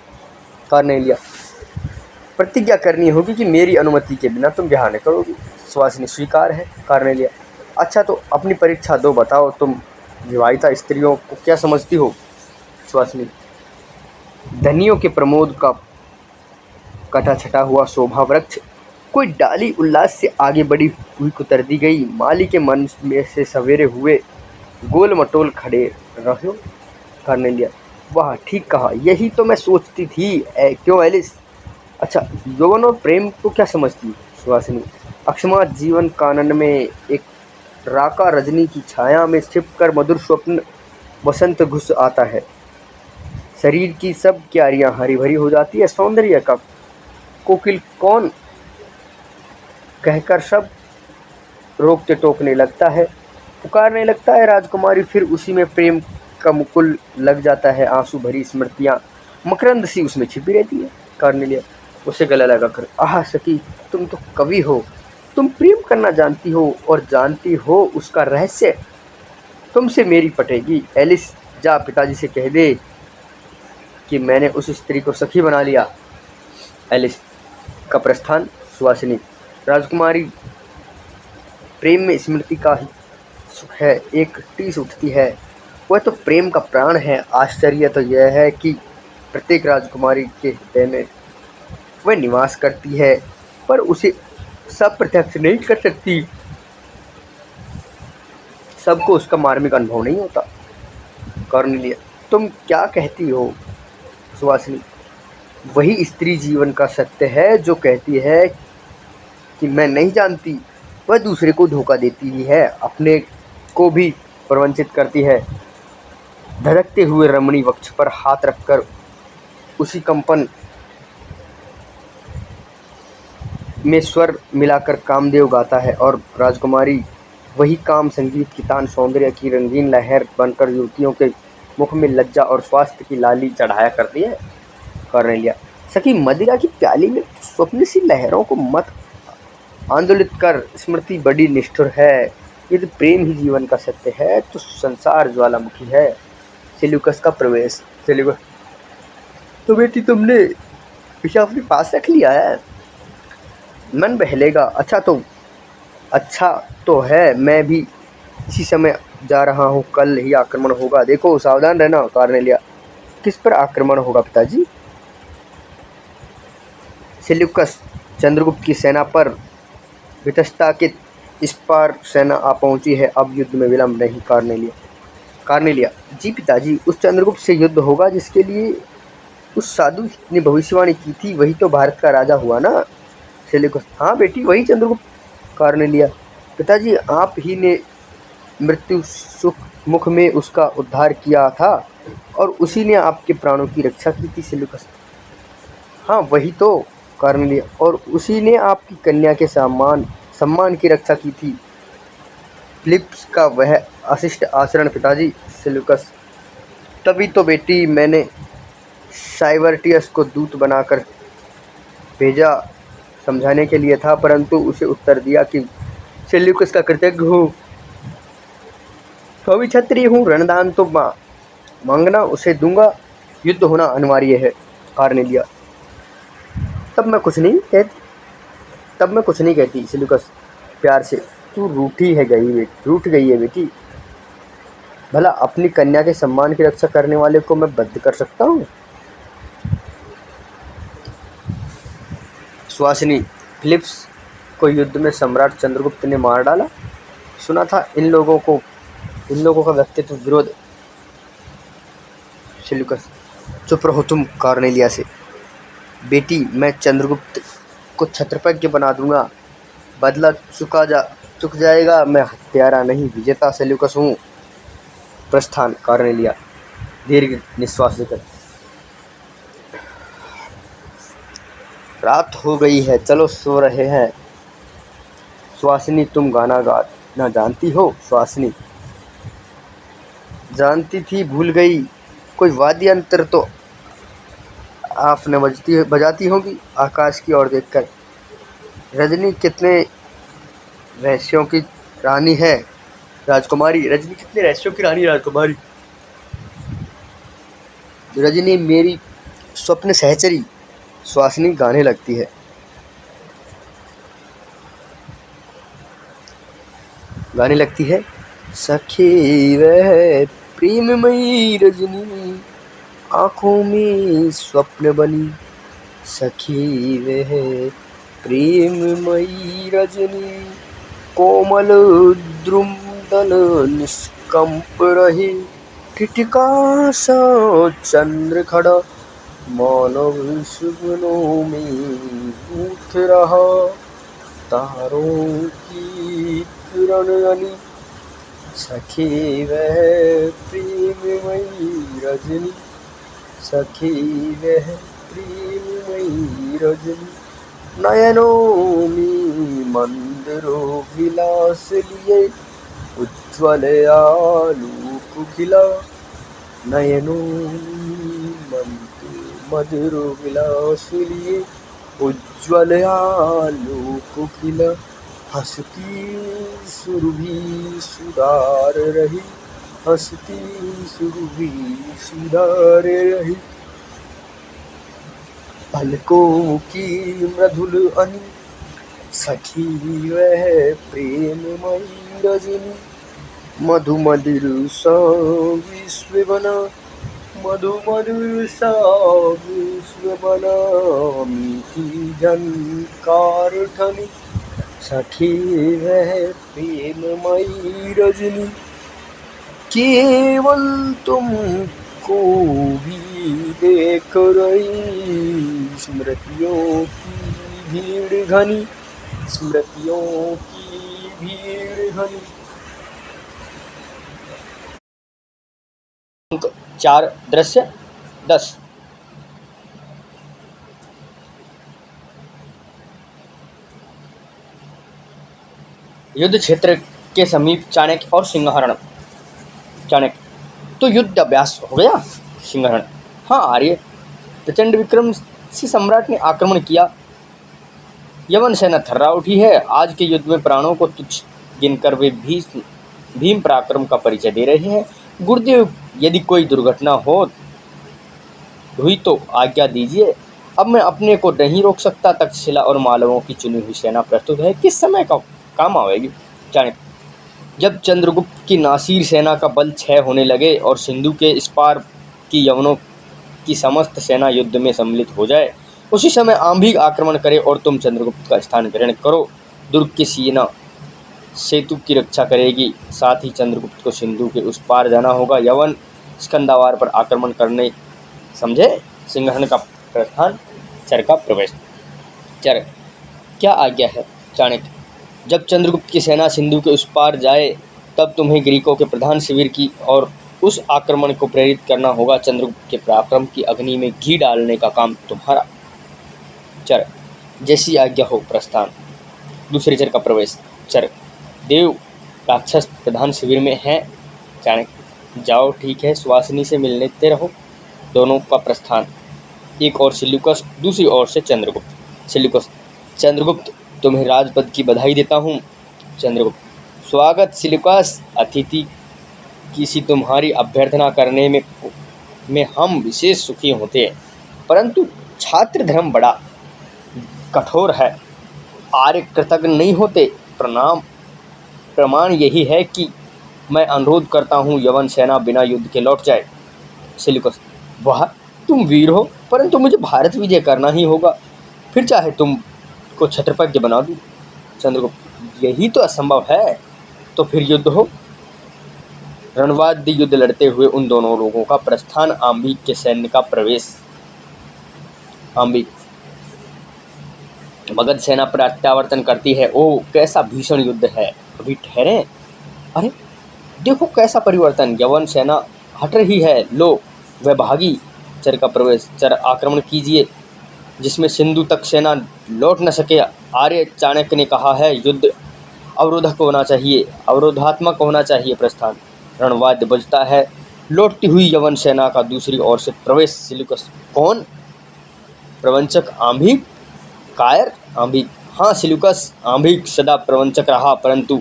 कार्नेलिया, प्रतिज्ञा करनी होगी कि मेरी अनुमति के बिना तुम ब्याह न करोगी। सुवासिनी, स्वीकार है। कार्नेलिया, अच्छा तो अपनी परीक्षा दो, बताओ तुम विवाहिता स्त्रियों को क्या समझती हो। सुवासिनी, धनियों के प्रमोद का कटा छटा हुआ शोभा वृक्ष, कोई डाली उल्लास से आगे बढ़ी हुई कुतर दी गई माली के मन में से सवेरे हुए गोल मटोल खड़े रहो। कार्नेलिया, वाह, ठीक कहा, यही तो मैं सोचती थी। क्यों एलिस। अच्छा, यौवन और प्रेम को क्या समझती। सुहासिनी, अक्षमात जीवन कानन में एक राका रजनी की छाया में छिपकर मधुर स्वप्न वसंत घुस आता है। शरीर की सब क्यारियां हरी भरी हो जाती है। सौंदर्य का कोकिल कौन कहकर सब रोकते टोकने लगता है, पुकारने लगता है राजकुमारी। फिर उसी में प्रेम का मुकुल लग जाता है। आंसू भरी स्मृतियां मकरंद सी उसमें छिपी रहती है। कार्नेलिया उसे गला लगा कर, आह सखी, तुम तो कवि हो, तुम प्रेम करना जानती हो और जानती हो उसका रहस्य। तुमसे मेरी पटेगी। एलिस, जा पिताजी से कह दे कि मैंने उस स्त्री को सखी बना लिया। एलिस का प्रस्थान। सुहासिनी, राजकुमारी, प्रेम में स्मृति का ही सुख है, एक टीस उठती है, वह तो प्रेम का प्राण है। आश्चर्य तो यह है कि प्रत्येक राजकुमारी के हृदय में वह निवास करती है, पर उसे सब प्रत्यक्ष नहीं कर सकती। सबको उसका मार्मिक अनुभव नहीं होता। कॉर्नेलिया, तुम क्या कहती हो? सुहासिनी, वही स्त्री जीवन का सत्य है जो कहती है कि मैं नहीं जानती। वह दूसरे को धोखा देती ही है, अपने को भी प्रवंचित करती है। धड़कते हुए रमणी वक्ष पर हाथ रखकर उसी कंपन में स्वर मिलाकर कामदेव गाता है, और राजकुमारी वही काम संगीत की तान सौंदर्य की रंगीन लहर बनकर युवतियों के मुख में लज्जा और स्वास्थ्य की लाली चढ़ाया करती है। कॉर्नेलिया, सखी, मदिरा की प्याली में स्वप्न सी लहरों को मत आंदोलित कर। स्मृति बड़ी निष्ठुर है। यदि प्रेम ही जीवन का सत्य है तो संसार ज्वालामुखी है। सेल्यूकस का प्रवेश। सेल्यूकस, तो बेटी तुमने इसे अपने पास रख लिया है, मन बहलेगा। अच्छा तो है, मैं भी इसी समय जा रहा हूँ, कल ही आक्रमण होगा, देखो सावधान रहना। कॉर्नेलिया, किस पर आक्रमण होगा पिताजी? सेल्यूकस, चंद्रगुप्त की सेना पर। वितस्ता के इस पार सेना आ पहुंची है, अब युद्ध में विलंब नहीं। कॉर्नेलिया, जी पिताजी, उस चंद्रगुप्त से युद्ध होगा जिसके लिए उस साधु ने भविष्यवाणी की थी, वही तो भारत का राजा हुआ ना? सेल्यूकस, हाँ बेटी, वही चंद्रगुप्त। कॉर्नेलिया, पिताजी, आप ही ने मृत्यु सुख मुख में उसका उद्धार किया था और उसी ने आपके प्राणों की रक्षा की थी। सेल्यूकस, हाँ वही तो। कॉर्नेलिया, और उसी ने आपकी कन्या के सम्मान की रक्षा की थी। फिलिप्स का वह अशिष्ट आचरण पिताजी। सेल्यूकस, तभी तो बेटी मैंने साइवर्टियस को दूत बनाकर भेजा, समझाने के लिए था, परंतु उसे उत्तर दिया कि सेल्यूकस का कृतज्ञ हूँ, तो भी क्षत्रिय हूँ, रणदान तो मांगना उसे दूंगा, युद्ध होना अनिवार्य है। कॉर्नेलिया, तब मैं कुछ नहीं कहती। सेल्यूकस प्यार से, तू रूठ गई है बेटी। भला अपनी कन्या के सम्मान की रक्षा करने वाले को मैं बद्ध कर सकता हूँ? सुहासिनी, फिलिप्स को युद्ध में सम्राट चंद्रगुप्त ने मार डाला, सुना था। इन लोगों का व्यक्तित्व विरोध। सेल्यूकस, चुप रहो तुम। कॉर्नेलिया से, बेटी, मैं चंद्रगुप्त को छत्रपति बना दूंगा, बदला चुक जाएगा। मैं हत्यारा नहीं, विजेता सेल्यूकस हूँ। प्रस्थान। कॉर्नेलिया दीर्घ निश्वास लेकर, रात हो गई है, चलो सो रहे हैं। सुहासिनी, तुम गाना गाना जानती हो? सुहासिनी, जानती थी, भूल गई। कोई वाद्य यंत्र तो आपने बजाती होगी आकाश की ओर देखकर। रजनी कितने रहस्यों की रानी है राजकुमारी। रजनी कितने रहस्यों की रानी राजकुमारी। रजनी मेरी स्वप्न सहचरी। सुहासिनी गाने लगती है। सखी वह प्रेममयी रजनी, आँखों में स्वप्न बनी। सखी वह प्रेममयी रजनी, कोमल द्रुमदल निष्कंप रहे। ठिठका सा चंद्र खड़ा, मानव सुगनों में गूंथ रहा। तारों की किरण अनी, सखी वह प्रेममयी रजनी। सखी वह प्रेममयी रजनी, नयनों में मंद मधुरो विलास लिए, उज्ज्वल आलोक खिला नयनों मंतु मधुरो विलास लिए, उज्ज्वल आलोक खिला हंसती सुरभि सुधार रही, हंसती सुरभि सुधार रही। पलकों की मृदुल अनी सखी वह प्रेममयी रजनी, मधु मधुर सा विश्व बना, मधु मधुर सा विश्व बना। मीठी झनकार ठनी सखी वह प्रेममयी रजनी, केवल तुमको भी देख रही, स्मृतियों की भीड़ घनी, स्मृतियों की भीड़ घनी। 4 दृश्य 10। युद्ध क्षेत्र के समीप चाणक्य और सिंहरण। चाणक्य, तो युद्ध अभ्यास हो गया। सिंहरण, हाँ आर्य, प्रचंड विक्रम से सम्राट ने आक्रमण किया, यवन सेना थर्रा उठी है। आज के युद्ध में प्राणों को तुच्छ गिनकर वे भीम पराक्रम का परिचय दे रहे हैं। गुरुदेव, यदि कोई दुर्घटना हुई तो आज्ञा दीजिए, अब मैं अपने को नहीं रोक सकता। तक्षशिला और मालवों की चुनी हुई सेना प्रस्तुत है, किस समय का काम आवेगी। चाणक्य, जब चंद्रगुप्त की नासिर सेना का बल क्षय होने लगे और सिंधु के इस पार की यवनों की समस्त सेना युद्ध में सम्मिलित हो जाए, उसी समय आंभिक आक्रमण करे और तुम चंद्रगुप्त का स्थान ग्रहण करो। दुर्ग की सेना सेतु की रक्षा करेगी, साथ ही चंद्रगुप्त को सिंधु के उस पार जाना होगा। यवन स्कंदावार पर आक्रमण करने समझे। सिंहरण का प्रस्थान, चर का प्रवेश। चर, क्या आज्ञा है। चाणक्य, जब चंद्रगुप्त की सेना सिंधु के उस पार जाए तब तुम्हें ग्रीकों के प्रधान शिविर की और उस आक्रमण को प्रेरित करना होगा। चंद्रगुप्त के पराक्रम की अग्नि में घी डालने का काम तुम्हारा। चर, जैसी आज्ञा हो। प्रस्थान, दूसरे चर का प्रवेश। चर, देव राक्षस प्रधान शिविर में हैं। चाणक्य, जाओ ठीक है, सुवासिनी से मिलते रहो। दोनों का प्रस्थान, एक ओर सिल्यूकस, दूसरी ओर से चंद्रगुप्त। सिल्यूकस, चंद्रगुप्त, तुम्हें राजपद की बधाई देता हूँ। चंद्रगुप्त, स्वागत सिल्यूकस, अतिथि किसी तुम्हारी अभ्यर्थना करने में हम विशेष सुखी होते हैं, परंतु छात्र धर्म बड़ा कठोर है, आर्य कृतज्ञ नहीं होते। प्रमाण यही है कि मैं अनुरोध करता हूँ यवन सेना बिना युद्ध के लौट जाए। सिल्यूकस, वाह, तुम वीर हो, परंतु मुझे भारत विजय करना ही होगा, फिर चाहे तुम को छत्रपति बना दूं। चंद्रगुप्त, यही तो असंभव है, तो फिर युद्ध हो। रणवाद्य युद्ध लड़ते हुए उन दोनों लोगों का प्रस्थान, आंबिक के सैन्य का प्रवेश। आंबिक, मगध सेना प्रत्यावर्तन करती है। ओह, कैसा भीषण युद्ध है, अभी ठहरे। अरे देखो कैसा परिवर्तन, यवन सेना हट रही है, लो वह भागी। चर का प्रवेश। चर, आक्रमण कीजिए जिसमें सिंधु तक सेना लौट न सके। आर्य, चाणक्य ने कहा है युद्ध अवरोधक होना चाहिए, अवरोधात्मक होना चाहिए। प्रस्थान, रणवाद्य बजता है, लौटती हुई यवन सेना का दूसरी ओर से प्रवेश। सिल्यूकस, कौन। प्रवंचक आंभिक। कायर, आंभिक, हाँ सिल्यूकस, आंभिक सदा प्रवंचक रहा, परंतु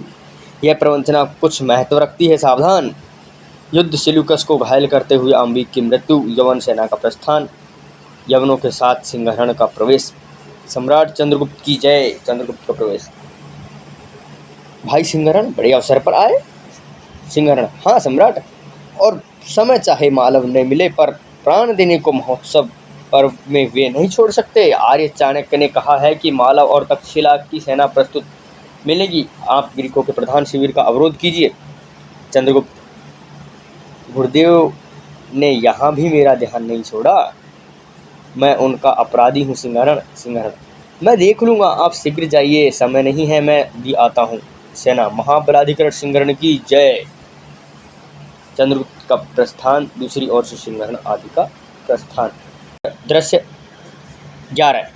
यह प्रवंचना कुछ महत्व रखती है, सावधान। युद्ध, सिल्यूकस को घायल करते हुए आंबिक की मृत्यु। यवन सेना का प्रस्थान, यवनों के साथ सिंहरण का प्रवेश। सम्राट चंद्रगुप्त की जय। चंद्रगुप्त का प्रवेश। भाई सिंहरण, बड़े अवसर पर आए। सिंहरण, हाँ सम्राट, और समय चाहे मालव न मिले पर प्राण देने को महोत्सव पर्व में वे नहीं छोड़ सकते। आर्य, चाणक्य ने कहा है कि मालव और तक्षशिला की सेना प्रस्तुत मिलेगी, आप ग्रीकों के प्रधान शिविर का अवरोध कीजिए। चंद्रगुप्त, गुरुदेव ने यहाँ भी मेरा ध्यान नहीं छोड़ा, मैं उनका अपराधी हूँ। सिंहरण, मैं देख लूँगा, आप शीघ्र जाइए, समय नहीं है, मैं भी आता हूँ। सेना, महाबलाधिकारी सिंहरण की जय। चंद्रगुप्त का प्रस्थान, दूसरी ओर से सिंहरण आदि का प्रस्थान। दृश्य 11।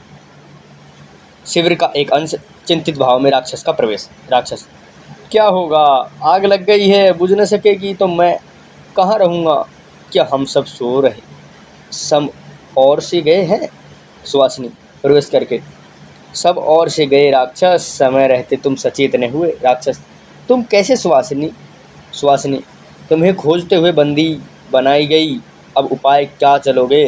शिविर का एक अंश, चिंतित भाव में राक्षस का प्रवेश। राक्षस, क्या होगा? आग लग गई है, बुझ न सकेगी तो मैं कहाँ रहूँगा? क्या हम सब सो रहे सम और से गए हैं? सुवासिनी प्रवेश करके, सब और से गए राक्षस, समय रहते तुम सचेत न हुए। राक्षस, तुम कैसे? सुवासिनी सुवासिनी, तुम्हें खोजते हुए बंदी बनाई गई, अब उपाय क्या चलोगे?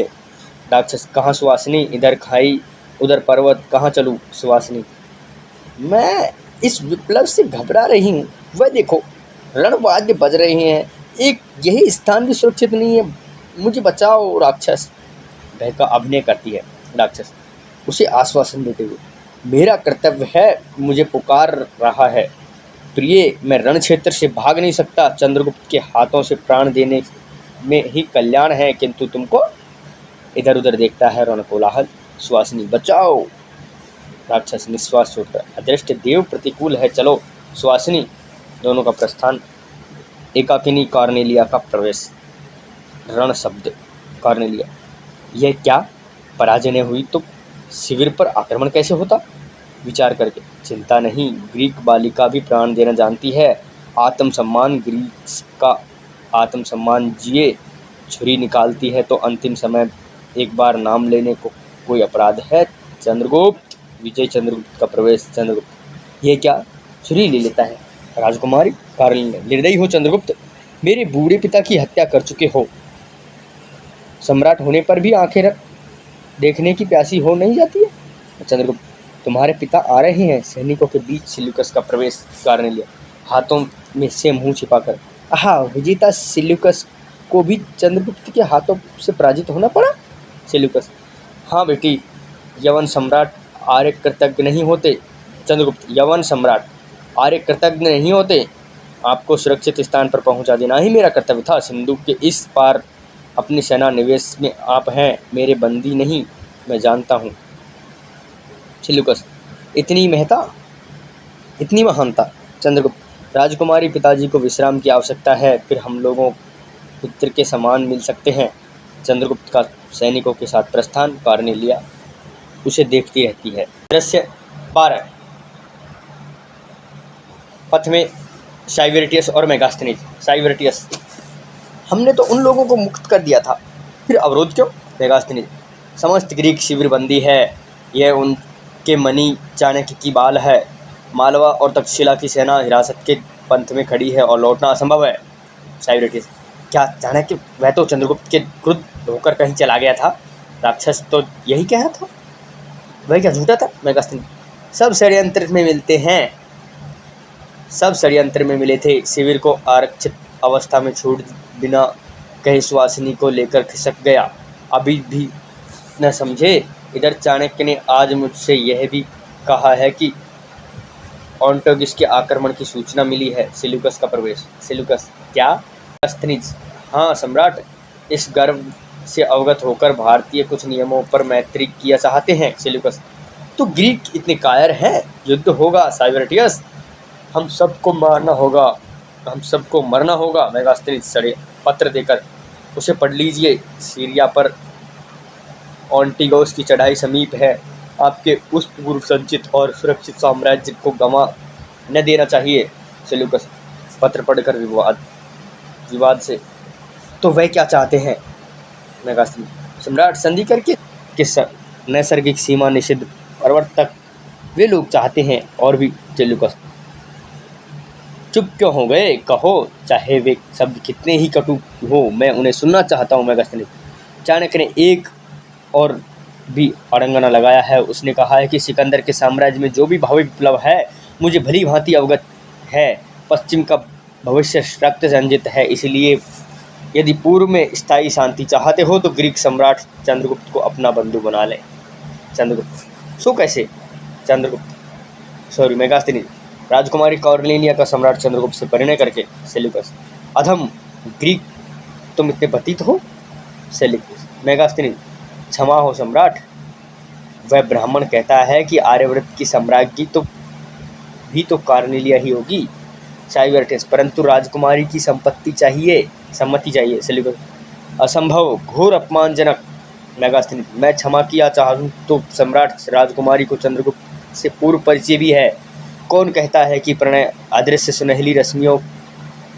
राक्षस, कहाँ सुवासिनी? इधर खाई उधर पर्वत, कहाँ चलूँ? सुवासिनी, मैं इस विप्लव से घबरा रही हूँ। वह देखो, रणवाद्य बज रहे हैं, एक यही स्थान भी सुरक्षित नहीं है, मुझे बचाओ। राक्षस भय का अभिनय करती है। राक्षस उसे आश्वासन देते हुए, मेरा कर्तव्य है, मुझे पुकार रहा है। प्रिय, मैं रण क्षेत्र से भाग नहीं सकता, चंद्रगुप्त के हाथों से प्राण देने में ही कल्याण है, किंतु तुमको। इधर उधर देखता है, रण कोलाहल। सुवासिनी, बचाओ। राक्षस निश्वास छोड़कर, अदृष्ट देव प्रतिकूल है, चलो। सुवासिनी, दोनों का प्रस्थान। एकाकिनी कार्नेलिया का प्रवेश। रण शब्द। कार्नेलिया, यह क्या? पराजय न हुई तो शिविर पर आक्रमण कैसे होता? विचार करके, चिंता नहीं, ग्रीक बालिका भी प्राण देना जानती है। आत्मसम्मान, ग्रीक का आत्मसम्मान जिए। छुरी निकालती है तो अंतिम समय एक बार नाम लेने को कोई अपराध है? चंद्रगुप्त, विजय चंद्रगुप्त का प्रवेश। चंद्रगुप्त, ये क्या? छुरी ले लेता है। राजकुमारी कार्नेलिया, निर्दयी हो चंद्रगुप्त, मेरे बूढ़े पिता की हत्या कर चुके हो, सम्राट होने पर भी आंखें रख देखने की प्यासी हो नहीं जाती है? चंद्रगुप्त, तुम्हारे पिता आ रहे हैं। सैनिकों के बीच सिल्यूकस का प्रवेश। कार्नेलिया, हाथों में से मुंह छिपाकर, आहा, विजेता सिल्यूकस को भी चंद्रगुप्त के हाथों से पराजित होना पड़ा। सिल्यूकस, हाँ बेटी, यवन सम्राट आर्य कृतज्ञ नहीं होते। चंद्रगुप्त, यवन सम्राट आर्य कृतज्ञ नहीं होते, आपको सुरक्षित स्थान पर पहुंचा देना ही मेरा कर्तव्य था। सिंधु के इस पार अपनी सेना निवेश में आप हैं, मेरे बंदी नहीं, मैं जानता हूँ। सिल्यूकस, इतनी महता, इतनी महानता। चंद्रगुप्त, राजकुमारी, पिताजी को विश्राम की आवश्यकता है, फिर हम लोगों पुत्र के समान मिल सकते हैं। चंद्रगुप्त का सैनिकों के साथ प्रस्थान। कार्नेलिया उसे देखती रहती है। दृश्य 12। पथ में साइबेरिटियस और मेगास्थनीज। साइबेरिटियस, हमने तो उन लोगों को मुक्त कर दिया था, फिर अवरोध क्यों? मेगास्थनीज, समस्त ग्रीक शिविर बंदी है, यह उनके मणि चाणक्य की बाल है। मालवा और तक्षशिला की सेना हिरासत के पंथ में खड़ी है और लौटना असंभव है। साइबेरिटियस, क्या चाणक्य? वह तो चंद्रगुप्त के क्रुद्ध होकर कहीं चला गया था, राक्षस तो यही कहा था, वह क्या झूठा था? मेगास्थनीज, सब षड्यंत्र में मिलते हैं, सब षड्यंत्र में मिले थे। शिविर को आरक्षित अवस्था में छोड़ बिना कहे सुवासिनी को लेकर खिसक गया, अभी भी न समझे। इधर चाणक्य ने आज मुझसे यह भी कहा है कि ऑन्टोगिस के आक्रमण की सूचना मिली है। सिल्यूकस का प्रवेश। सिल्यूकस, क्या? मेगास्थनीज, हाँ सम्राट, इस गर्व से अवगत होकर भारतीय कुछ नियमों पर मैत्री किया चाहते हैं। सिल्यूकस, तो ग्रीक इतने कायर हैं, युद्ध होगा। साइबेरिटियस, हम सबको मारना होगा, हम सबको मरना होगा। मेगास्थनीज, सड़े पत्र देकर उसे पढ़ लीजिए। सीरिया पर ऑन्टिगोस की चढ़ाई समीप है, आपके उस पूर्व संचित और सुरक्षित साम्राज्य को गंवा न देना चाहिए। सेल्यूकस, पत्र पढ़कर विवाद से, तो वह क्या चाहते हैं? मेगास्थनीज, सम्राट संधि करके किस नैसर्गिक सीमा निषिद्ध पर्वत तक वे लोग चाहते हैं। और भी। सेल्यूकस, चुप क्यों हो गए? कहो, चाहे वे शब्द कितने ही कटु हो, मैं उन्हें सुनना चाहता हूँ। मेगास्थनीज, चाणक्य ने एक और भी अड़ंगना लगाया है, उसने कहा है कि सिकंदर के साम्राज्य में जो भी भावी विप्लव है, मुझे भली भांति अवगत है। पश्चिम का भविष्य रक्त रंजित है, इसलिए यदि पूर्व में स्थायी शांति चाहते हो तो ग्रीक सम्राट चंद्रगुप्त को अपना बंधु बना ले। चंद्रगुप्त, सो कैसे? चंद्रगुप्त, सॉरी मेगास्थनीज, राजकुमारी कार्नेलिया का सम्राट चंद्रगुप्त से परिणय करके। सेल्यूकस, अधम ग्रीक, तुम इतने पतित हो? सेल्यूकस, मेगास्थनीज, क्षमा हो सम्राट, वह ब्राह्मण कहता है कि आर्यव्रत की सम्राज्ञी तो कार्नेलिया ही होगी। साइबेरिटियस, परंतु राजकुमारी की सम्मति चाहिए। सेल्यूकस, असंभव, घोर अपमानजनक। मेगास्थनीज, मैं क्षमा किया चाहूँ तो सम्राट राजकुमारी को चंद्रगुप्त से पूर्व परिचय भी है। कौन कहता है कि प्रणय अदृश्य सुनहली रश्मियों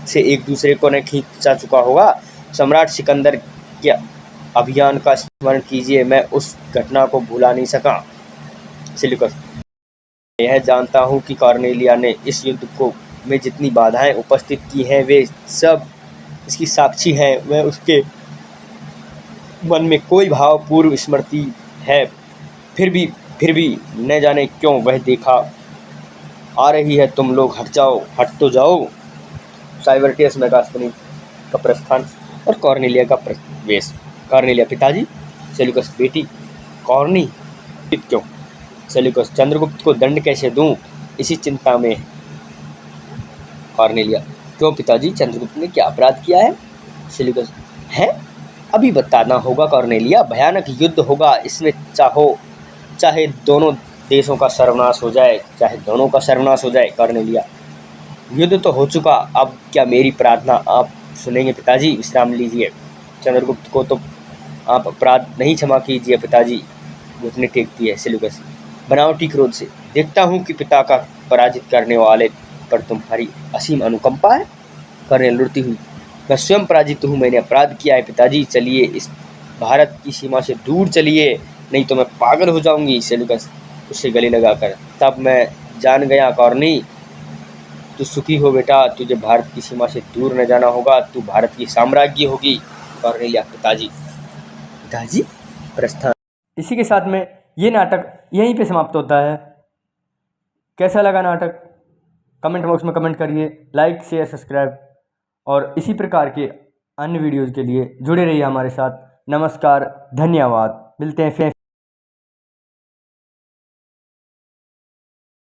से एक दूसरे को न खींचा चुका होगा। सम्राट सिकंदर के अभियान का स्मरण कीजिए, मैं उस घटना को भुला नहीं सका। सिलिकस, यह जानता हूँ कि कॉर्नेलिया ने इस युद्ध को में जितनी बाधाएं उपस्थित की हैं वे सब इसकी साक्षी हैं। वह उसके मन में कोई भाव पूर्व स्मृति है, फिर भी न जाने क्यों वह देखा आ रही है। तुम लोग हट जाओ, हट तो जाओ। साइबर्टियस मेगास्थनी का प्रस्थान और कॉर्नेलिया का प्रवेश। कॉर्नेलिया, पिताजी। सेल्यूकस, बेटी कॉर्नी, क्यों? सेल्यूकस, चंद्रगुप्त को दंड कैसे दूं, इसी चिंता में। कॉर्नेलिया, क्यों पिताजी, चंद्रगुप्त ने क्या अपराध किया है? सेल्यूकस, है अभी बताना होगा कॉर्नेलिया, भयानक युद्ध होगा, इसमें चाहे दोनों देशों का सर्वनाश हो जाए, चाहे दोनों का सर्वनाश हो जाए। कॉर्नेलिया, युद्ध तो हो चुका, अब क्या मेरी प्रार्थना आप सुनेंगे पिताजी? विश्राम लीजिए। चंद्रगुप्त को तो आप अपराध नहीं क्षमा कीजिए पिताजी, घुटने टेकती है। सेल्यूकस, बनावटी क्रोध से, देखता हूँ कि पिता का पराजित करने वाले पर तुम्हारी असीम अनुकंपा है। कॉर्नेलिया लुढ़ती हुई, मैं स्वयं पराजित हूँ, मैंने अपराध किया है पिताजी, चलिए इस भारत की सीमा से दूर चलिए, नहीं तो मैं पागल हो जाऊंगी। सेल्यूकस उससे गले लगाकर, तब मैं जान गया कॉर्नी, तू सुखी हो बेटा, तुझे भारत की सीमा से दूर न जाना होगा, तू भारत की साम्राज्ञी होगी। कॉर्नेलिया, पिताजी प्रस्थान। इसी के साथ में ये नाटक यहीं पे समाप्त होता है। कैसा लगा नाटक? कमेंट बॉक्स में कमेंट करिए, लाइक शेयर सब्सक्राइब, और इसी प्रकार के अन्य वीडियोज़ के लिए जुड़े रहिए हमारे साथ। नमस्कार, धन्यवाद, मिलते हैं फिर।